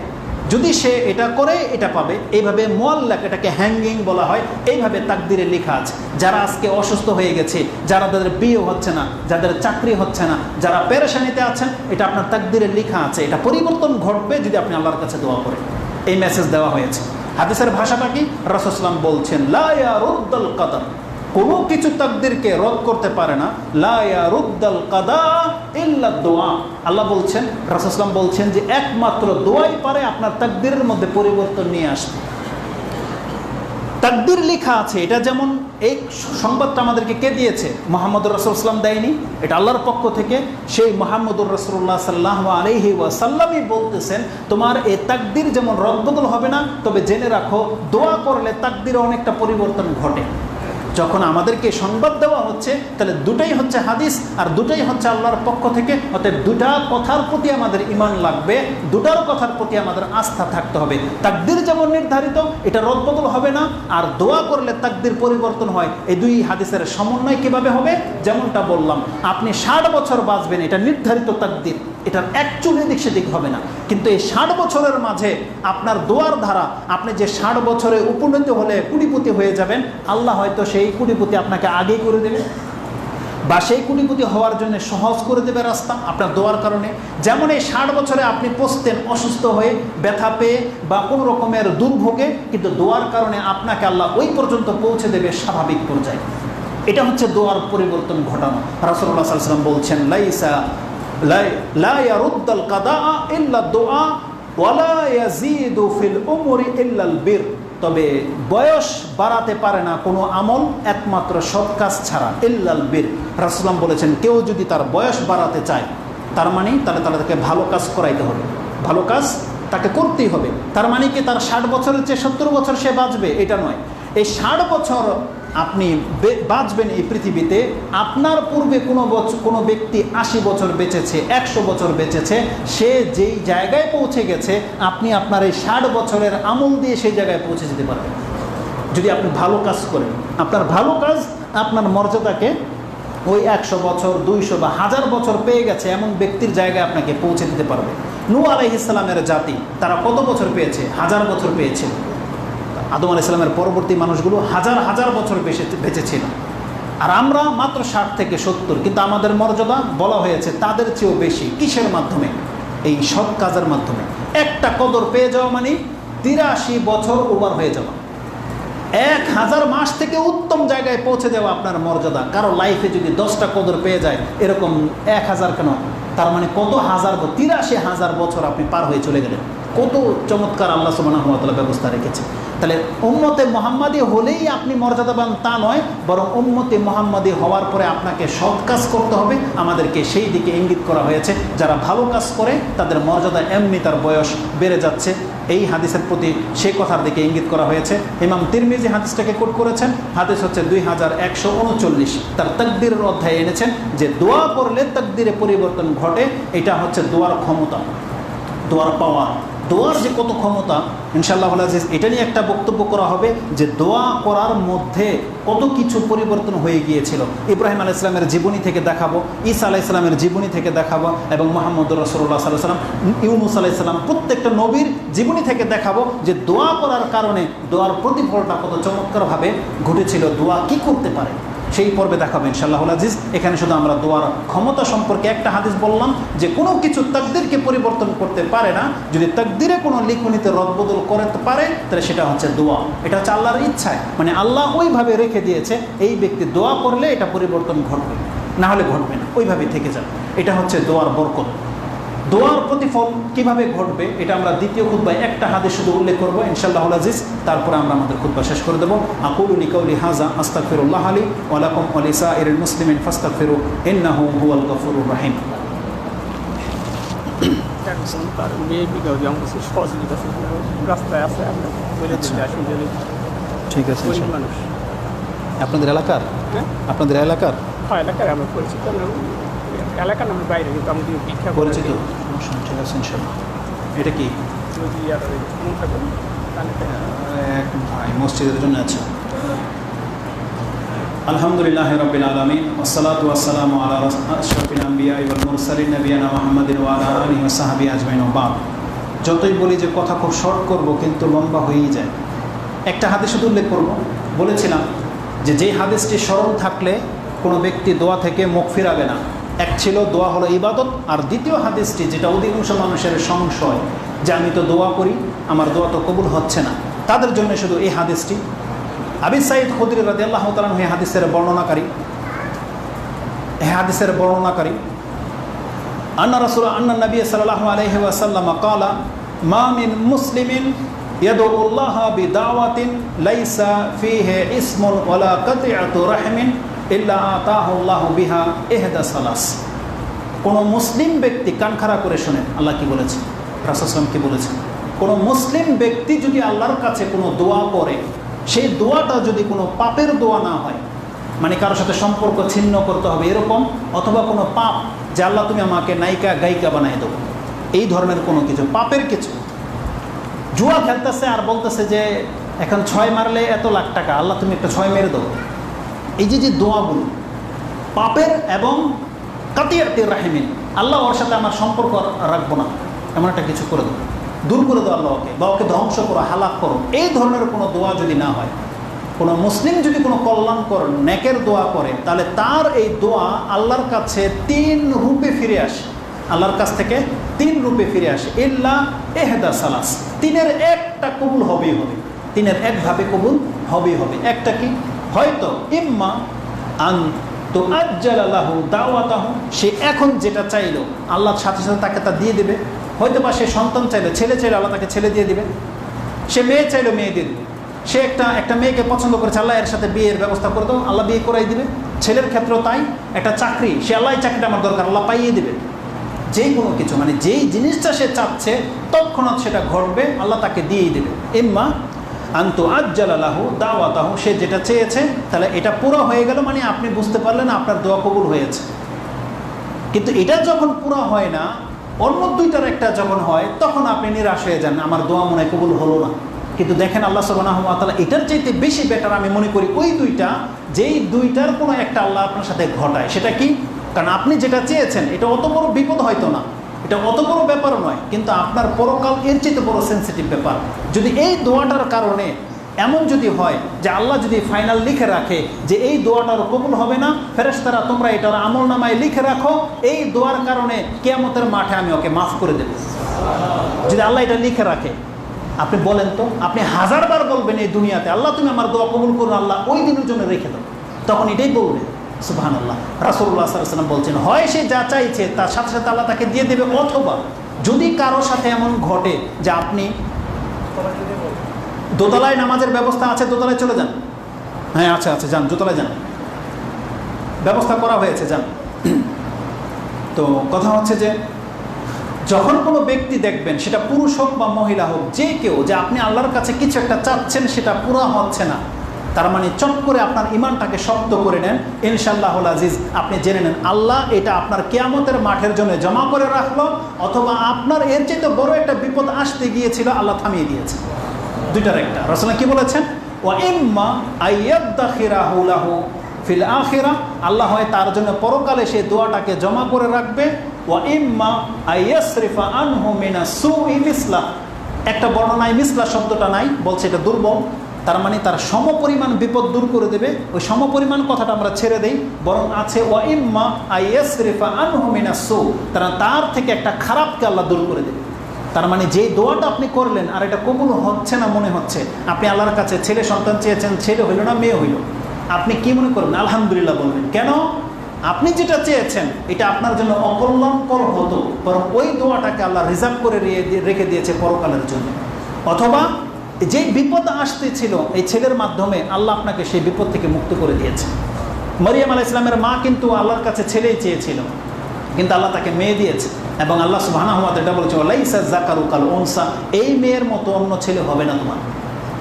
যদি সে এটা করে এটা পাবে। এইভাবে মুআল্লাক, এটাকে হ্যাঙ্গিং বলা হয়, এইভাবে তাকদিরে লেখা আছে। যারা আজকে অসুস্থ হয়ে গেছে, যারা তাদের বিয়ে হচ্ছে না, যাদের চাকরি হচ্ছে না, যারা পেরেশানিতে আছেন, এটা আপনার তাকদিরে লেখা আছে। এটা পরিবর্তন ঘটবে যদি আপনি আল্লাহর কাছে দোয়া করেন। এই মেসেজ দেওয়া হয়েছে। হাদিসের ভাষাটা কি? রাসূল সাল্লাল্লাহু আলাইহি ওয়াসাল্লাম বলছেন, লা ইয়ারুদ্দাল কদর, কোনো কিছু তাকদিরকে রদ করতে পারে না। লা ইয়ারুদ্দাল কাদা ইল্লা দোয়া। আল্লাহ বলছেন, রাসূল সাল্লাল্লাহু আলাইহি ওয়াসাল্লাম বলছেন যে একমাত্র দোয়াই পারে আপনার তাকদিরের মধ্যে পরিবর্তন নিয়ে আসতে। তাকদির লেখা আছে, এটা যেমন এই সংবাদটা আমাদেরকে কে দিয়েছে? মুহাম্মদুর রাসূলুল্লাহ সাল্লাল্লাহু আলাইহি ওয়াসাল্লাম দেয়নি, এটা আল্লাহর পক্ষ থেকে। সেই মুহাম্মদুর রাসূলুল্লাহ সাল্লাল্লাহু আলাইহি ওয়াসাল্লামই বলতেছেন তোমার এই তাকদির যেমন রদবদল হবে না, তবে জেনে রাখো দোয়া করলে তাকদিরে অনেকটা পরিবর্তন ঘটে। যখন আমাদেরকে সংবাদ দেওয়া হচ্ছে তাহলে দুটাই হচ্ছে হাদিস আর দুটাই হচ্ছে আল্লাহর পক্ষ থেকে। অতএব দুটা কথার প্রতি আমাদের ঈমান লাগবে, দুটার কথার প্রতি আমাদের আস্থা থাকতে হবে। তাকদির যেমন নির্ধারিত, এটা রদবদল হবে না, আর দোয়া করলে তাকদির পরিবর্তন হয়। এই দুই হাদিসের সমন্বয় কিভাবে হবে? যেমনটা বললাম, আপনি 60 বছর বাঁচবেন, এটা নির্ধারিত তাকদির, এটার একচুল এদিক সেদিক হবে না। কিন্তু এই 60 বছরের মাঝে আপনার দোয়ার ধারা, আপনি যে 60 বছরে উপনীত হলে কোটিপতি হয়ে যাবেন, আল্লাহ হয়তো সেই কোটিপতি আপনাকে আগেই করে দেবে, বা সেই কোটিপতি হওয়ার জন্য সহজ করে দেবে রাস্তা আপনার দোয়ার কারণে। যেমন এই 60 বছরে আপনি পচতেন অসুস্থ হয়ে, ব্যথা পেয়ে বা কোনো রকমের দুর্ভোগে, কিন্তু দোয়ার কারণে আপনাকে আল্লাহ ওই পর্যন্ত পৌঁছে দেবে স্বাভাবিক পর্যায়ে। এটা হচ্ছে দোয়ার পরিবর্তন ঘটানো। রাসূলুল্লাহ সাল্লাল্লাহু আলাইহি ওয়াসাল্লাম বলছেন, লা ইয়ারুদ্দাল কাদা ইল্লা দোয়া ওয়ালা ইয়াজিদু ফিল উমরি ইল্লাল বির। তবে বয়স বাড়াতে পারে না কোনো আমল একমাত্র সৎ কাজ ছাড়া, ইল্লাল বির। রাসূলুল্লাহ বলেছেন কেউ যদি তার বয়স বাড়াতে চায়, তার মানে তাকে ভালো কাজ করাইতে হবে, ভালো কাজ তাকে করতেই হবে। তার মানে কি তার 60 বছরের চেয়ে 70 বছর সে বাঁচবে এটা নয়। এই 60 বছর আপনি বাঁচবেন এই পৃথিবীতে, আপনার পূর্বে কোনো ব্যক্তি 80 বছর বেঁচেছে, 100 বছর বেঁচেছে, সে যেই জায়গায় পৌঁছে গেছে আপনি আপনার এই 60 বছরের আমল দিয়ে সেই জায়গায় পৌঁছে যেতে পারবেন যদি আপনি ভালো কাজ করেন। আপনার ভালো কাজ আপনার মর্যাদাকে ওই 100 বছর, 200 বা 1000 বছর পেয়ে গেছে এমন ব্যক্তির জায়গায় আপনাকে পৌঁছে দিতে পারবে। নূহ আলাইহিস সালামের জাতি তারা কত বছর পেয়েছে? 1000 বছর পেয়েছে। আদম আলাইহিস সালামের পরবর্তী মানুষগুলো হাজার হাজার বছর বেঁচে ছিল, আর আমরা মাত্র 60 থেকে 70, কিন্তু আমাদের মর্যাদা বলা হয়েছে তাদের চেয়েও বেশি। কিসের মাধ্যমে? এই সৎ কাজের মাধ্যমে। একটা কদর পেয়ে যাওয়া মানে 83 বছর ওভার হয়ে যাওয়া, 1000 মাস থেকে উত্তম জায়গায় পৌঁছে যাওয়া আপনার মর্যাদা। কারো লাইফে যদি 10টা কদর পেয়ে যায়, এরকম 1000 কেন, তার মানে কত হাজার, 83,000 বছর আপনি পার হয়ে চলে গেলেন। কত চমৎকার আল্লাহ সুবহানাহু ওয়া তাআলা ব্যবস্থা রেখেছে। তাহলে উম্মতে মুহাম্মাদি হলেই আপনি মর্যাদাবান তা নয়, বরং উম্মতে মুহাম্মাদি হওয়ার পরে আপনাকে সৎ কাজ করতে হবে। আমাদেরকে সেই দিকে ইঙ্গিত করা হয়েছে। যারা ভালো কাজ করে তাদের মর্যাদা এমনি তার বয়স বেড়ে যাচ্ছে, এই হাদিসের প্রতি সেই কথার দিকে ইঙ্গিত করা হয়েছে। ইমাম তিরমিজি হাদিসটাকে কোট করেছেন। হাদিস হচ্ছে 2139, তার তাকদীরের অধ্যায়ে এনেছেন যে দোয়া করলে তাকদীরে পরিবর্তন ঘটে। এটা হচ্ছে দোয়ার ক্ষমতা, দোয়ার পাওয়ার, দোয়ার যে কত ক্ষমতা, ইনশাআল্লাহ আজিজ এটা নিয়ে একটা বক্তব্য করা হবে যে দোয়া করার মধ্যে কত কিছু পরিবর্তন হয়ে গিয়েছিল। ইব্রাহিম আলাইহিস সালামের জীবনী থেকে দেখাবো, ঈসা আলাইহিস সালামের জীবনী থেকে দেখাবো, এবং মুহাম্মদুর রাসূলুল্লাহ সাল্লাল্লাহু আলাইহি ওয়াসাল্লাম, ইউনূস আলাইহিস সালাম, প্রত্যেকটা নবীর জীবনী থেকে দেখাবো যে দোয়া করার কারণে দোয়ার প্রতিফলটা কত চমৎকারভাবে ঘটেছিল, দোয়া কি করতে পারে সেই পর্বে দেখাবো ইনশাআল্লাহ আজিজ। এখানে শুধু আমরা দোয়ার ক্ষমতা সম্পর্কে একটা হাদিস বললাম যে কোনো কিছু তাকদীরকে পরিবর্তন করতে পারে না। যদি তাকদীরে কোনো লিখনিতে রদবদল করতে পারে তাহলে সেটা হচ্ছে দোয়া। এটা হচ্ছে আল্লাহর ইচ্ছায়, মানে আল্লাহ ওইভাবে রেখে দিয়েছে এই ব্যক্তি দোয়া করলে এটা পরিবর্তন ঘটবে, না হলে ঘটবে না, ওইভাবেই থেকে যাবে। এটা হচ্ছে দোয়ার বরকত। দোয়ার প্রতিফল কিভাবে ঘটবে এটা আমরা দ্বিতীয় খুতবায় একটা হাদিস শুধু উল্লেখ করবো ইনশাআল্লাহ আজিজ, তারপরে আমরা আমাদের খুতবা শেষ করে দেবো। আকুলু লিকাউলি হাযা আস্তাগফিরুল্লাহ লি ওয়া লাকুম ওয়া লিসাইরিল মুসলিমিন ফাস্তাগফিরু ইন্নাহু হুয়াল গফুরুর রহিম। তার মেয়ে বিকাউলি আমাকে সহযোগিতা রাস্তায় আছে, বলে দিতে আসলে ঠিক আছে। মানুষ আপনাদের এলাকার? আপনাদের এলাকার? হ্যাঁ, এলাকার আমরা পরিচিত, এলাকার নামের বাইরে, কিন্তু আমাদের ভিক্ষা পরিচিত। ঠিক আছে ইনশাআল্লাহ। এটা কি এক ভাই মসজিদের জন্য আছে। আলহামদুলিল্লাহ রাব্বিল আলামিন ওয়াসসালাতু ওয়াসসালামু আলা আশরাফিল আমবিয়া ওয়াল মুরসালিন নবিয়ানা মুহাম্মাদিন ওয়া আলা আলিহি ওয়া সাহবিহি আজমাইন ওয়া বাদ। যতই বলি যে কথা খুব শর্ট করব, কিন্তু লম্বা হয়েই যায়। একটা হাদিস শুধু উল্লেখ করব। বলেছিলাম যে যেই হাদিসটি স্মরণ থাকলে কোনো ব্যক্তি দোয়া থেকে মুখ ফিরাবে না। এক ছিল দোয়া হলো ইবাদত, আর দ্বিতীয় হাদিসটি যেটা অধিকাংশ মানুষের সংশয় যে আমি তো দোয়া করি, আমার দোয়া তো কবুল হচ্ছে না, তাদের জন্য শুধু এই হাদিসটি। আবু সাঈদ খুদরি রাদিয়াল্লাহু তাআলা আনহু এই হাদিসের বর্ণনাকারী আন্না নবী সাল্লাল্লাহু আলাইহি ওয়াসাল্লাম ক্বালা মা মিন মুসলিমিন ইয়াদউল্লাহ বিদাওয়াতিন লাইসা ফীহি ইসমুন ওয়ালা কাতিআতু রাহমিন ইল্লা আতাহু আল্লাহু বিহা ইহদা সালাস। কোনো মুসলিম ব্যক্তি, কান খাড়া করে শোনেন আল্লাহ কি বলেছেন, রাসূল সাল্লাল্লাহু আলাইহি ওয়াসাল্লাম কি বলেছেন। কোনো মুসলিম ব্যক্তি যদি আল্লাহর কাছে কোনো দোয়া করে, সেই দোয়াটা যদি কোনো পাপের দোয়া না হয়, মানে কারোর সাথে সম্পর্ক ছিন্ন করতে হবে এরকম, অথবা কোনো পাপ যে আল্লাহ তুমি আমাকে নায়িকা গায়িকা বানাই দেবো, এই ধরনের কোনো কিছু, পাপের কিছু, জুয়া খেলতেছে আর বলতেছে যে এখন 6 মারলে এত লাখ টাকা, আল্লাহ তুমি একটা 6 মেরে দেবো, এই যে দোয়াগুলো পাপের, এবং কাতিয়াতির রাহিমিন, আল্লাহ ওর সাথে আমার সম্পর্ক রাখবো না, এমন একটা কিছু করে দেবো, দূর করে দাও আল্লাহ ওকে, বা ওকে ধ্বংস করো, হালাক করো, এই ধরনের কোনো দোয়া যদি না হয়, কোনো মুসলিম যদি কোনো কল্যাণকর নেকের দোয়া করে, তাহলে তার এই দোয়া আল্লাহর কাছে 3 রূপে ফিরে আসে, আল্লাহর কাছ থেকে 3 রূপে ফিরে আসে। ইল্লা ইহদা সালাস, 3-এর একটা কবুল হবেই হবে, 3-এর একভাবে কবুল হবেই হবে। একটা কি, হয়তো ইম্মা আন তো আজ্জালা লাহু দাওয়াতাহু, সে এখন যেটা চাইলো আল্লাহর সাথে সাথে তাকে তা দিয়ে দেবে। হয়তো বা সে সন্তান চাইলো, ছেলে চাইলো, আল্লাহ তাকে ছেলে দিয়ে দিবে। সে মেয়ে চাইলো, মেয়ে দিয়ে দেবে। সে একটা মেয়েকে পছন্দ করেছে, আল্লাহ এর সাথে বিয়ের ব্যবস্থা করে দেবো, আল্লাহ বিয়ে করাই দিবে। ছেলের ক্ষেত্রেও তাই, একটা চাকরি, সে আল্লাহ চাকরিটা আমার দরকার, আল্লাহ পাইয়ে দেবে। যেই কোনো কিছু, মানে যেই জিনিসটা সে চাচ্ছে তৎক্ষণাৎ সেটা ঘটবে, আল্লাহ তাকে দিয়েই দেবে। ইম্মা আন্তু আজ্জালা লাহু দাওয়াতাহু, সে যেটা চেয়েছে তাহলে এটা পুরো হয়ে গেল, মানে আপনি বুঝতে পারলেন আপনার দোয়া কবুল হয়েছে। কিন্তু এটা যখন পুরো হয় না, অন্য 2টার একটা যখন হয়, তখন আপনি নিরাশ হয়ে যান, আমার দোয়া মনে হয় কবুল হলো না। কিন্তু দেখেন আল্লাহ সুবহানাহু ওয়া তাআলা এটার চাইতে বেশি বেটার আমি মনে করি ওই 2টা, যেই 2টার কোনো একটা আল্লাহ আপনার সাথে ঘটায়। সেটা কি? কারণ আপনি যেটা চেয়েছেন এটা অত বড় বিপদ হয়তো না, এটা অত বড় ব্যাপারও নয়, কিন্তু আপনার পরকাল এর চেয়ে বড় সেন্সিটিভ ব্যাপার। যদি এই দোয়াটার কারণে এমন যদি হয় যে আল্লাহ যদি ফাইনাল লিখে রাখে যে এই দোয়াটার কবুল হবে না, ফেরেশতারা তোমরা এটার আমল নামায় লিখে রাখো, এই দোয়ার কারণে কিয়ামতের মাঠে আমি ওকে মাফ করে দেব। যদি আল্লাহ এটা লিখে রাখে, আপনি বলেন তো, আপনি হাজারবার বলবেন এই দুনিয়াতে, আল্লাহ তুমি আমার দোয়া কবুল করো, আল্লাহ ওই দিনের জন্য রেখে দাও, তখন এটাই বলবেন। সুবহানাল্লাহ। রাসূলুল্লাহ সাল্লাল্লাহু আলাইহি ওয়াসাল্লাম বলছেন, হয় সে যা চাইছে তার সাথে সাথে আল্লাহ তাকে দিয়ে দেবে, অথবা যদি কারোর সাথে এমন ঘটে যে আপনি দোতলায় নামাজের ব্যবস্থা আছে, দোতলায় চলে যান। হ্যাঁ আচ্ছা আচ্ছা, যান, দোতলায় যান, ব্যবস্থা করা হয়েছে, যান। তো কথা হচ্ছে যে যখন কোনো ব্যক্তি দেখবেন, সেটা পুরুষ হোক বা মহিলা হোক, যে কেউ, যে আপনি আল্লাহর কাছে কিছু একটা চাচ্ছেন সেটা পুরো হচ্ছে না, তার মানে চট করে আপনার ইমানটাকে শক্ত করে নেন, ইনশাআল্লাহুল আজিজ। আপনি জেনে নেন আল্লাহ এটা আপনার কিয়ামতের মাঠের জন্য জমা করে রাখলো, অথবা আপনার এর চেয়ে বড় একটা বিপদ আসতে গিয়েছিল, আল্লাহ থামিয়ে দিয়েছে। দুইটার একটা। রাসূল কি বলেছেন? ওয়া ইম্মা আইয়াদাখিরাহু লাহু ফিল আখিরা, আল্লাহ হয় তার জন্য পরকালে সেই দোয়াটাকে জমা করে রাখবে। ওয়া ইম্মা আইয়াসরিফা আনহু মিনাস সুই মিসলা, একটা বর্ণনায় মিসলা শব্দটা নাই, বলছে এটা দুর্বল, তার মানে তার সমপরিমাণ বিপদ দূর করে দেবে। ওই সমপরিমাণ কথাটা আমরা ছেড়ে দেই, বরং আছে ওয়া ইম্মা আইয়াসরিফা আনহু মিনাস সু, তার থেকে একটা খারাপকে আল্লাহ দূর করে দেবে। তার মানে যে দোয়াটা আপনি করলেন আর এটা কবুল হচ্ছে না মনে হচ্ছে, আপনি আল্লাহর কাছে ছেলে সন্তান চেয়েছেন, ছেলে হইল না মেয়ে হইল, আপনি কি মনে করবেন? আলহামদুলিল্লাহ বলবেন। কেন? আপনি যেটা চেয়েছেন এটা আপনার জন্য অকল্যাণকর হতো, বরং ওই দোয়াটাকে আল্লাহ রিজার্ভ করে রেখে দিয়েছে পরকালের জন্য। অথবা যে বিপদ আসতেছিল এই ছেলের মাধ্যমে আল্লাহ আপনাকে সেই বিপদ থেকে মুক্ত করে দিয়েছে। মরিয়ম আলাইহিস সালামের মা কিন্তু আল্লাহর কাছে ছেলেই চেয়েছিল, কিন্তু আল্লাহ তাকে মেয়ে দিয়েছে, এবং আল্লাহ সুবহানাহু ওয়া তাআলা বলেছে লাইসা যাকারু কাল উনসা, এই মেয়ের মতো অন্য ছেলে হবে না তোমার।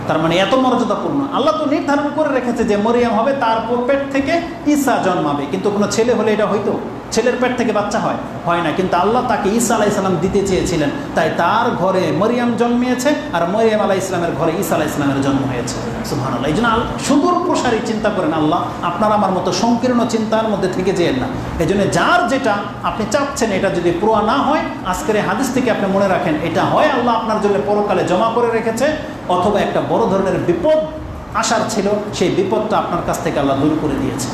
তার মানে এত মর্যাদাপূর্ণ। আল্লাহ তো নির্ধারণ করে রেখেছে যে মরিয়ম হবে, তারপর পেট থেকে ঈসা জন্মাবে, কিন্তু কোনো ছেলে হলে এটা হয়তো, ছেলের পেট থেকে বাচ্চা হয় না, কিন্তু আল্লাহ তাকে ঈসা আলাইহিস সালাম দিতে চেয়েছিলেন, তাই তার ঘরে মরিয়ম জন্মিয়েছে, আর মরিয়ম আলাইহিস সালামের ঘরে ঈসা আলাইহিস সালামের জন্ম হয়েছে। সুবহানাল্লাহ। এই জন্য সুদূর প্রসারী চিন্তা করেন আল্লাহ, আপনার আমার মতো সংকীর্ণ চিন্তার মধ্যে থেকে যেন না। এই জন্য যার যেটা আপনি চাচ্ছেন এটা যদি পুরো না হয়, আজকের এই হাদিস থেকে আপনি মনে রাখেন এটা হয় আল্লাহ আপনার জন্য পরকালে জমা করে রেখেছে, অথবা একটা বড় ধরনের বিপদ আসার ছিল, সেই বিপদটা আপনার কাছ থেকে আল্লাহ দূর করে দিয়েছে।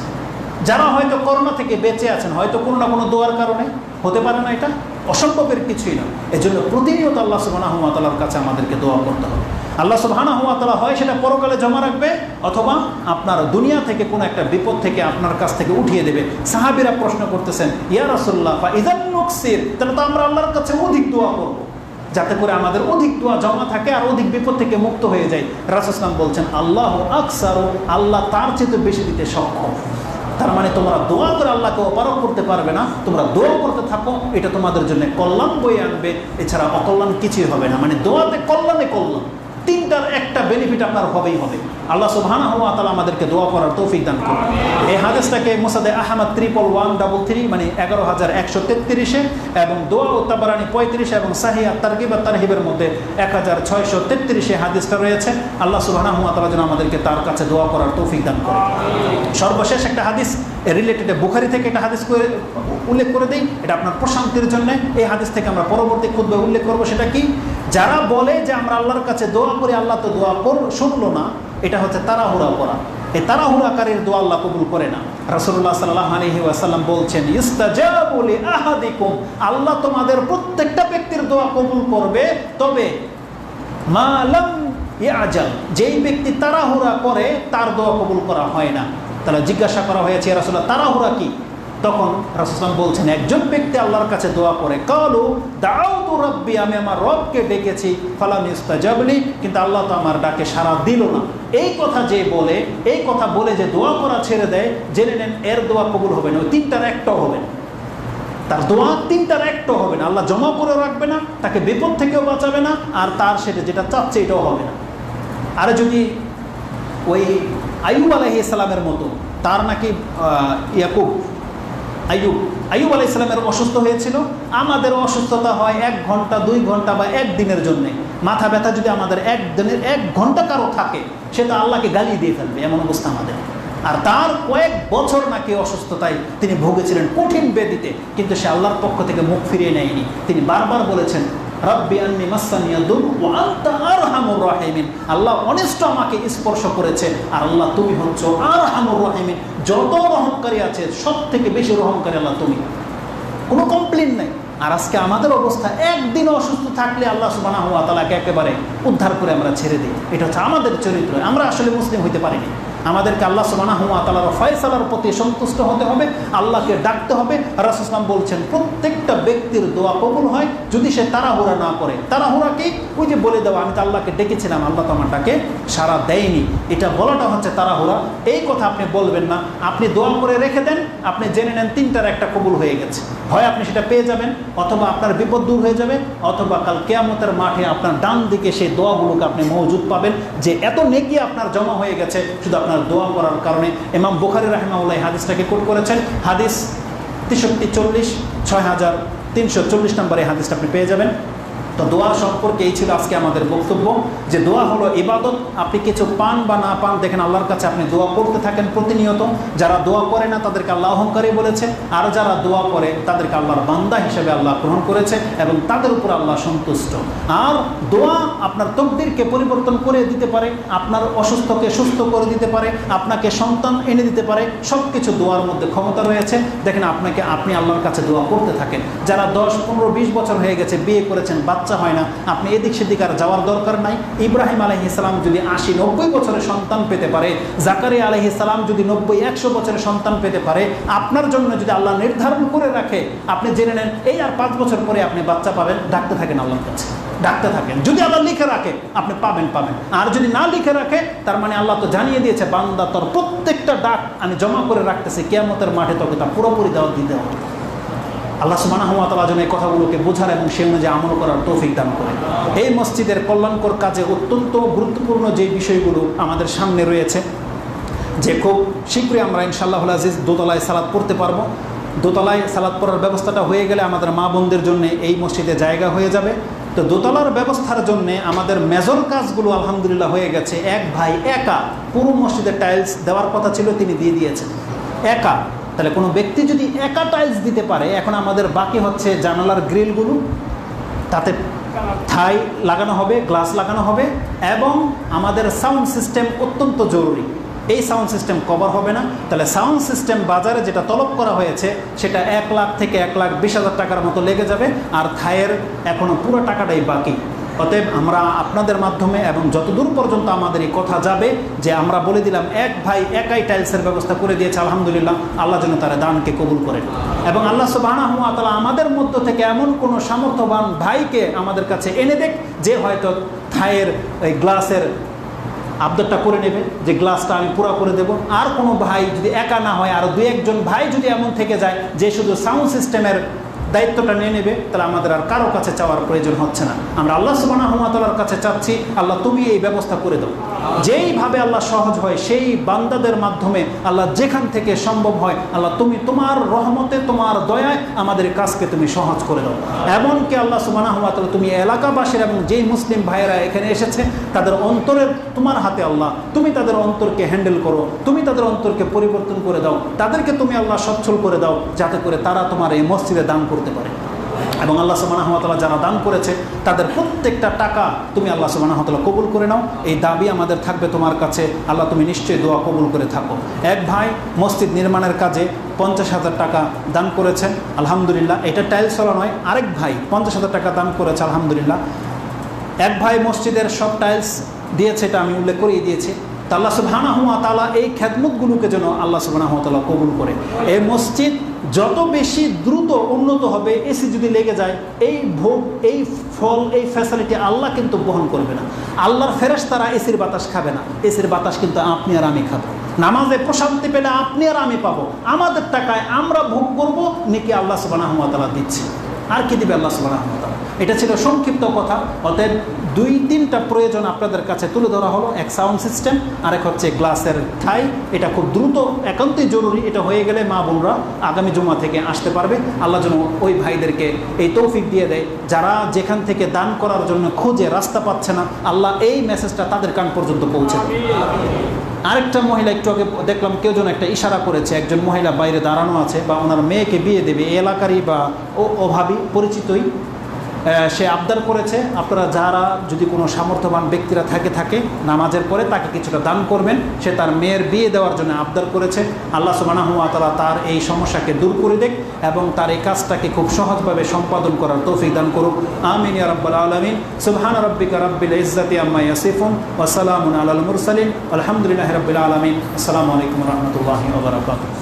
যারা হয়তো করোনা থেকে বেঁচে আছেন, হয়তো কোনো না কোনো দোয়ার কারণে, হতে পারে না, এটা অসম্ভবের কিছুই না। এজন্য প্রতিনিয়ত আল্লাহ সুবহানাহু ওয়া তাআলার কাছে আমাদেরকে দোয়া করতে হবে। আল্লাহ সুবহানাহু ওয়া তাআলা হয় সেটা পরকালে জমা রাখবে, অথবা আপনার দুনিয়া থেকে কোনো একটা বিপদ থেকে আপনার কাছ থেকে উঠিয়ে দেবে। সাহাবীরা প্রশ্ন করতেছেন, ইয়া রাসূলুল্লাহ ফা ইযান নুকসির, তাহলে তো আমরা আল্লাহর কাছে অধিক দোয়া করব, যাতে করে আমাদের অধিক দোয়া জমা থাকে আর অধিক বিপদ থেকে মুক্ত হয়ে যায়। রাসূল সাল্লাল্লাহু আলাইহি ওয়াসাল্লাম বলছেন আল্লাহু আকসারু, আল্লাহ তার চেয়ে বেশি দিতে সক্ষম। তার মানে তোমরা দোয়া করে আল্লাহকে অপারক করতে পারবে না, তোমরা দোয়া করতে থাকো, এটা তোমাদের জন্য কল্যাণ বয়ে আনবে, এছাড়া অকল্যাণ কিছুই হবে না। মানে দোয়াতে কল্যাণে কল্যাণ, তিনটার একটা বেনিফিট আপনার হবেই হবে। আল্লাহ সুবহানাহু ওয়া তাআলা আমাদেরকে দোয়া করার তৌফিক দান করুন। এই হাদিসটাকে মুসাদে আহমদ 11133 মানে 11133-এ, এবং দোয়া ও তাবারানি 35 এবং সাহিহ তারগিব আর তারহিবের মধ্যে 1633-এ হাদিসটা রয়েছে। আল্লাহ সুবহানাহু ওয়া তাআলা যেন আমাদেরকে তার কাছে দোয়া করার তৌফিক দান করেন। সর্বশেষ একটা হাদিস রিলেটেড, বুখারী থেকে একটা হাদিস উল্লেখ করে দিই, এটা আপনার প্রশান্তির জন্য। এই হাদিস থেকে আমরা পরবর্তী খুতবায় উল্লেখ করব। সেটা কি? যারা বলে যে আমরা আল্লাহর কাছে দোয়া করি, আল্লাহ তো দোয়া শুনলো না, এটা হচ্ছে তাড়াহুড়া করা। এই তাড়াহুড়াকারীর দোয়া আল্লাহ কবুল করে না। রাসূলুল্লাহ সাল্লাল্লাহু আলাইহি ওয়াসাল্লাম বলছেন ইস্তাজাবু লি আহাদিকুম, আল্লাহ তোমাদের প্রত্যেকটা ব্যক্তির দোয়া কবুল করবে, তবে মা লাম ইয়াজাল, যেই ব্যক্তি তাড়াহুড়া করে তার দোয়া কবুল করা হয় না। তাহলে জিজ্ঞাসা করা হয়েছে, ইয়া রাসূলুল্লাহ তাড়াহুড়া কি? তখন রাসূল সাল্লাল্লাহু বলছেন একজন ব্যক্তি আল্লাহর কাছে দোয়া করে, কালু দাউতু রাব্বি, আমি আমার রবকে ডেকেছি, ফালাম ইস্তাজাবলি, কিন্তু আল্লাহ তো আমার ডাকে সাড়া দিল না। এই কথা যে বলে, এই কথা বলে যে দোয়া করা ছেড়ে দেয়, জেনে নেন এর দোয়া কবুল হবে না। ওই তিনটার একটাও হবে না, তার দোয়া তিনটার একটাও হবে না। আল্লাহ জমা করে রাখবে না, তাকে বিপদ থেকেও বাঁচাবে না, আর তার সেটা যেটা চাচ্ছে এটাও হবে না। আর যদি ওই আইয়ুব আলাইহিস সালামের মতো, তার নাকি আইয়ুব আলাইহিস সালামের অসুস্থ হয়েছিল। আমাদের অসুস্থতা হয় 1 ঘন্টা 2 ঘন্টা বা 1 দিনের জন্যে। মাথা ব্যথা যদি আমাদের 1 ঘন্টা কারো থাকে, সেটা আল্লাহকে গালিয়ে দিয়ে ফেলবে, এমন অবস্থা আমাদের। আর তার কয়েক বছর নাকি অসুস্থতায় তিনি ভুগেছিলেন, কঠিন ব্যাধিতে, কিন্তু সে আল্লাহর পক্ষ থেকে মুখ ফিরিয়ে নেয়নি। তিনি বারবার বলেছেন রাব্বি আন্নী মাসানিয়া দুর ওয়া আনতা আরহামুর রাহিমিন, আল্লাহ অনিষ্ট আমাকে স্পর্শ করেছে, আর আল্লাহ তুমি হচ্ছো আরহামুর রাহিমিন, যত রহমকারী আছে সব থেকে বেশি রহমকারী আল্লাহ তুমি। কোনো কমপ্লেন নাই। আর আজকে আমাদের অবস্থা, একদিন অসুস্থ থাকলে আল্লাহ সুবহানাহু ওয়া তাআলাকে একেবারে উদ্ধার করে আমরা ছেড়ে দিই। এটা হচ্ছে আমাদের চরিত্র। আমরা আসলে মুসলিম হইতে পারিনি। আমাদেরকে আল্লাহ সুবহানাহু ওয়া তাআলার ফয়সালার প্রতি সন্তুষ্ট হতে হবে, আল্লাহকে ডাকতে হবে। রাসূল সাল্লাল্লাহু আলাইহি ওয়াসাল্লাম বলছেন প্রত্যেকটা ব্যক্তির দোয়া কবুল হয় যদি সে তাড়াহুড়া না করে। তাড়াহুড়া কি? ওই যে বলে দেওয়া, আমি তো আল্লাহকে ডেকেছিলাম, আল্লাহ তো আমার ডাকে সাড়া দেয়নি, এটা বলাটা হচ্ছে তাড়াহুড়া। এই কথা আপনি বলবেন না। আপনি দোয়া করে রেখে দেন, আপনি জেনে নেন 3টার একটা কবুল হয়ে গেছে। হয় আপনি সেটা পেয়ে যাবেন, অথবা আপনার বিপদ দূর হয়ে যাবে, অথবা কাল কিয়ামতের মাঠে আপনার ডান দিকে সেই দোয়াগুলোকে আপনি মওজুদ পাবেন, যে এত নেকি আপনার জমা হয়ে গেছে শুধু আপনার দোয়া করার কারণে। ইমাম বুখারী রাহিমাহুল্লাহ হাদিসটাকে কোট করেছেন, হাদিস 6340 6340 নম্বরে হাদিসটা আপনি পেয়ে যাবেন। তো দোয়া সম্পর্কে এই ছিল আজকে আমাদের বক্তব্য, যে দোয়া হলো ইবাদত। আপনি কিছু পান বা না পান, দেখেন আল্লাহর কাছে আপনি দোয়া করতে থাকেন প্রতিনিয়ত। যারা দোয়া করে না তাদেরকে আল্লাহ অহংকারী বলেছে, আর যারা দোয়া করে তাদেরকে আল্লাহর বান্দা হিসেবে আল্লাহ গ্রহণ করেছে এবং তাদের উপর আল্লাহ সন্তুষ্ট। আর দোয়া আপনার তকদিরকে পরিবর্তন করে দিতে পারে, আপনার অসুস্থকে সুস্থ করে দিতে পারে, আপনাকে সন্তান এনে দিতে পারে। সব কিছু দোয়ার মধ্যে ক্ষমতা রয়েছে। দেখেন আপনি আল্লাহর কাছে দোয়া করতে থাকেন। যারা 10, 15, 20 বছর হয়ে গেছে, বিয়ে করেছেন, বাচ্চা হয় না, আপনি এদিক সেদিক আর যাওয়ার দরকার নাই। ইব্রাহিম আলাইহিস সালাম যদি 80, 90 বছরের সন্তান পেতে পারে, জাকারিয়া আলাইহিস সালাম যদি 90, 100 বছরের সন্তান পেতে পারে, আপনার জন্য যদি আল্লাহ নির্ধারণ করে রাখে, আপনি জেনে নেন এই আর 5 বছর পরে আপনি বাচ্চা পাবেন। ডাকতে থাকেন আল্লাহর কাছে, ডাকতে থাকেন। যদি আল্লাহ লিখে রাখে আপনি পাবেন। আর যদি না লিখে রাখে, তার মানে আল্লাহ তো জানিয়ে দিয়েছে, বান্দা তোর প্রত্যেকটা ডাক আমি জমা করে রাখতেছি, কিয়ামতের মাঠে তোকে তা পুরোপুরি দাওয়াত দিতে হবে। আল্লাহ সুবহানাহু ওয়া তাআলা যেন এই কথাগুলোকে বোঝার এবং সে অনুযায়ী আমল করার তৌফিক দান করে। এই মসজিদের কল্যাণকর কাজে অত্যন্ত গুরুত্বপূর্ণ যে বিষয়গুলো আমাদের সামনে রয়েছে, যে খুব শীঘ্রই আমরা ইনশাআল্লাহুল আজিজ দোতলায় সালাত পড়তে পারবো। দোতলায় সালাত পড়ার ব্যবস্থাটা হয়ে গেলে আমাদের মা বোনদের জন্য এই মসজিদে জায়গা হয়ে যাবে। তো দোতলার ব্যবস্থার জন্য আমাদের মেজর কাজগুলো আলহামদুলিল্লাহ হয়ে গেছে। এক ভাই একা পুরো মসজিদে টাইলস দেওয়ার কথা ছিল, তিনি দিয়ে দিয়েছেন একা। তাহলে কোনো ব্যক্তি যদি একা টাইলস দিতে পারে, এখন আমাদের বাকি হচ্ছে জানালার গ্রিলগুলো, তাতে থাই লাগানো হবে, গ্লাস লাগানো হবে, এবং আমাদের সাউন্ড সিস্টেম অত্যন্ত জরুরি। এই সাউন্ড সিস্টেম কভার হবে না। তাহলে সাউন্ড সিস্টেম বাজারে যেটা তলব করা হয়েছে সেটা 1 লাখ থেকে 1,20,000 টাকার মতো লেগে যাবে, আর থায়ের এখনও পুরো টাকাটাই বাকি। অতএব আমরা আপনাদের মাধ্যমে এবং যতদূর পর্যন্ত আমাদের এই কথা যাবে, যে আমরা বলে দিলাম এক ভাই একাই টাইলসের ব্যবস্থা করে দিয়েছে, আলহামদুলিল্লাহ, আল্লাহ যেন তার দানকে কবুল করেন। এবং আল্লাহ সুবহানাহু ওয়া তাআলা আমাদের মধ্য থেকে এমন কোনো সামর্থ্যবান ভাইকে আমাদের কাছে এনে দেখ, যে হয়তো থায়ের এই গ্লাসের আবদারটা করে নেবে, যে গ্লাসটা আমি পুরো করে দেব। আর কোনো ভাই যদি একা না হয়, আরও 2-1 জন ভাই যদি এমন থেকে যায় যে শুধু সাউন্ড সিস্টেমের দায়িত্বটা নিয়ে নেবে, তাহলে আমাদের আর কারো কাছে চাওয়ার প্রয়োজন হচ্ছে না। আমরা আল্লাহ সুবহানাহু ওয়া তাআলার কাছে চাচ্ছি, আল্লাহ তুমি এই ব্যবস্থা করে দাও। যেইভাবে আল্লাহ সহজ হয় সেই বান্দাদের মাধ্যমে আল্লাহ যেখান থেকে সম্ভব হয়, আল্লাহ তুমি তোমার রহমতে, তোমার দয়ায় আমাদের কাজকে তুমি সহজ করে দাও। এমনকি আল্লাহ সুবহানাহু ওয়া তাআলা তুমি এলাকাবাসীর এবং যেই মুসলিম ভাইয়েরা এখানে এসেছে তাদের অন্তরের তোমার হাতে, আল্লাহ তুমি তাদের অন্তরকে হ্যান্ডেল করো, তুমি তাদের অন্তরকে পরিবর্তন করে দাও, তাদেরকে তুমি আল্লাহ সচ্ছল করে দাও, যাতে করে তারা তোমার এই মসজিদে দান করতে পারে। এবং আল্লাহ সুবহানাহু ওয়া তাআলা যারা দান করেছে তাদের প্রত্যেকটা টাকা তুমি আল্লাহ সুবহানাহু ওয়া তাআলা কবুল করে নাও। এই দাবি আমাদের থাকবে তোমার কাছে, আল্লাহ তুমি নিশ্চয়ই দোয়া কবুল করে থাকো। এক ভাই মসজিদ নির্মাণের কাজে 50,000 টাকা দান করেছেন, আলহামদুলিল্লাহ। এটা টাইলস ওয়ালা নয়, আরেক ভাই 50,000 টাকা দান করেছে, আলহামদুলিল্লাহ। এক ভাই মসজিদের সব টাইলস দিয়েছে, এটা আমি উল্লেখ করিয়ে দিয়েছি। তা আল্লাহ সুবহানাহু ওয়া তাআলা এই খেদমতগুলোকে যেন আল্লাহ সুবহানাহু ওয়া তাআলা কবুল করে। এই মসজিদ যত বেশি দ্রুত উন্নত হবে, এসি যদি লেগে যায়, এই ভোগ, এই ফল, এই ফ্যাসিলিটি আল্লাহ কিন্তু বহন করবে না। আল্লাহর ফেরেশতারা এসির বাতাস খাবে না, এসির বাতাস কিন্তু আপনি আর আমি খাবো। নামাজে প্রশান্তি পেলে আপনি আর আমি পাবো, আমাদের টাকায় আমরা ভোগ করবো, নেকি আল্লাহ সুবহানাহু ওয়া তাআলা দিচ্ছে। আর কি দিবে আল্লাহ সুবহানাহু ওয়া তাআলা? এটা ছিল সংক্ষিপ্ত কথা। অতএব 2-3টা প্রয়োজন আপনাদের কাছে তুলে ধরা হলো। এক সাউন্ড সিস্টেম, আরেক হচ্ছে গ্লাসের ঠাই। এটা খুব দ্রুত একান্তই জরুরি। এটা হয়ে গেলে মা বোনরা আগামী জুমা থেকে আসতে পারবে। আল্লাহ যেন ওই ভাইদেরকে এই তৌফিক দিয়ে দেয়, যারা যেখান থেকে দান করার জন্য খুঁজে রাস্তা পাচ্ছে না, আল্লাহ এই মেসেজটা তাদের কান পর্যন্ত পৌঁছে দেয়। আরেকটা মহিলা, একটু আগে দেখলাম কেউ যেন একটা ইশারা করেছে, একজন মহিলা বাইরে দাঁড়ানো আছে বা ওনার মেয়েকে বিয়ে দেবে, এই এলাকারই বা অভাবী পরিচিতই। সে আবদার করেছে, আপনারা যারা যদি কোনো সামর্থ্যবান ব্যক্তিরা থাকে নামাজের পরে তাকে কিছুটা দান করবেন। সে তার মেয়ের বিয়ে দেওয়ার জন্য আবদার করেছে। আল্লাহ সুবহানাহু ওয়া তাআলা তার এই সমস্যাকে দূর করে দেখ এবং তার এই কাজটাকে খুব সহজভাবে সম্পাদন করার তৌফিক দান করুক। আমিন ইয়া রাব্বাল আলামিন। সুবহানা রাব্বিকা রাব্বিল ইজ্জাতি আম্মা ইয়াসিফুন ওয়া সালামুন আলাল মুরসালিন আলহামদুলিল্লাহি রাব্বিল আলামিন। আসসালামু আলাইকুম ওয়া রাহমাতুল্লাহি ওয়া বারাকাতুহু।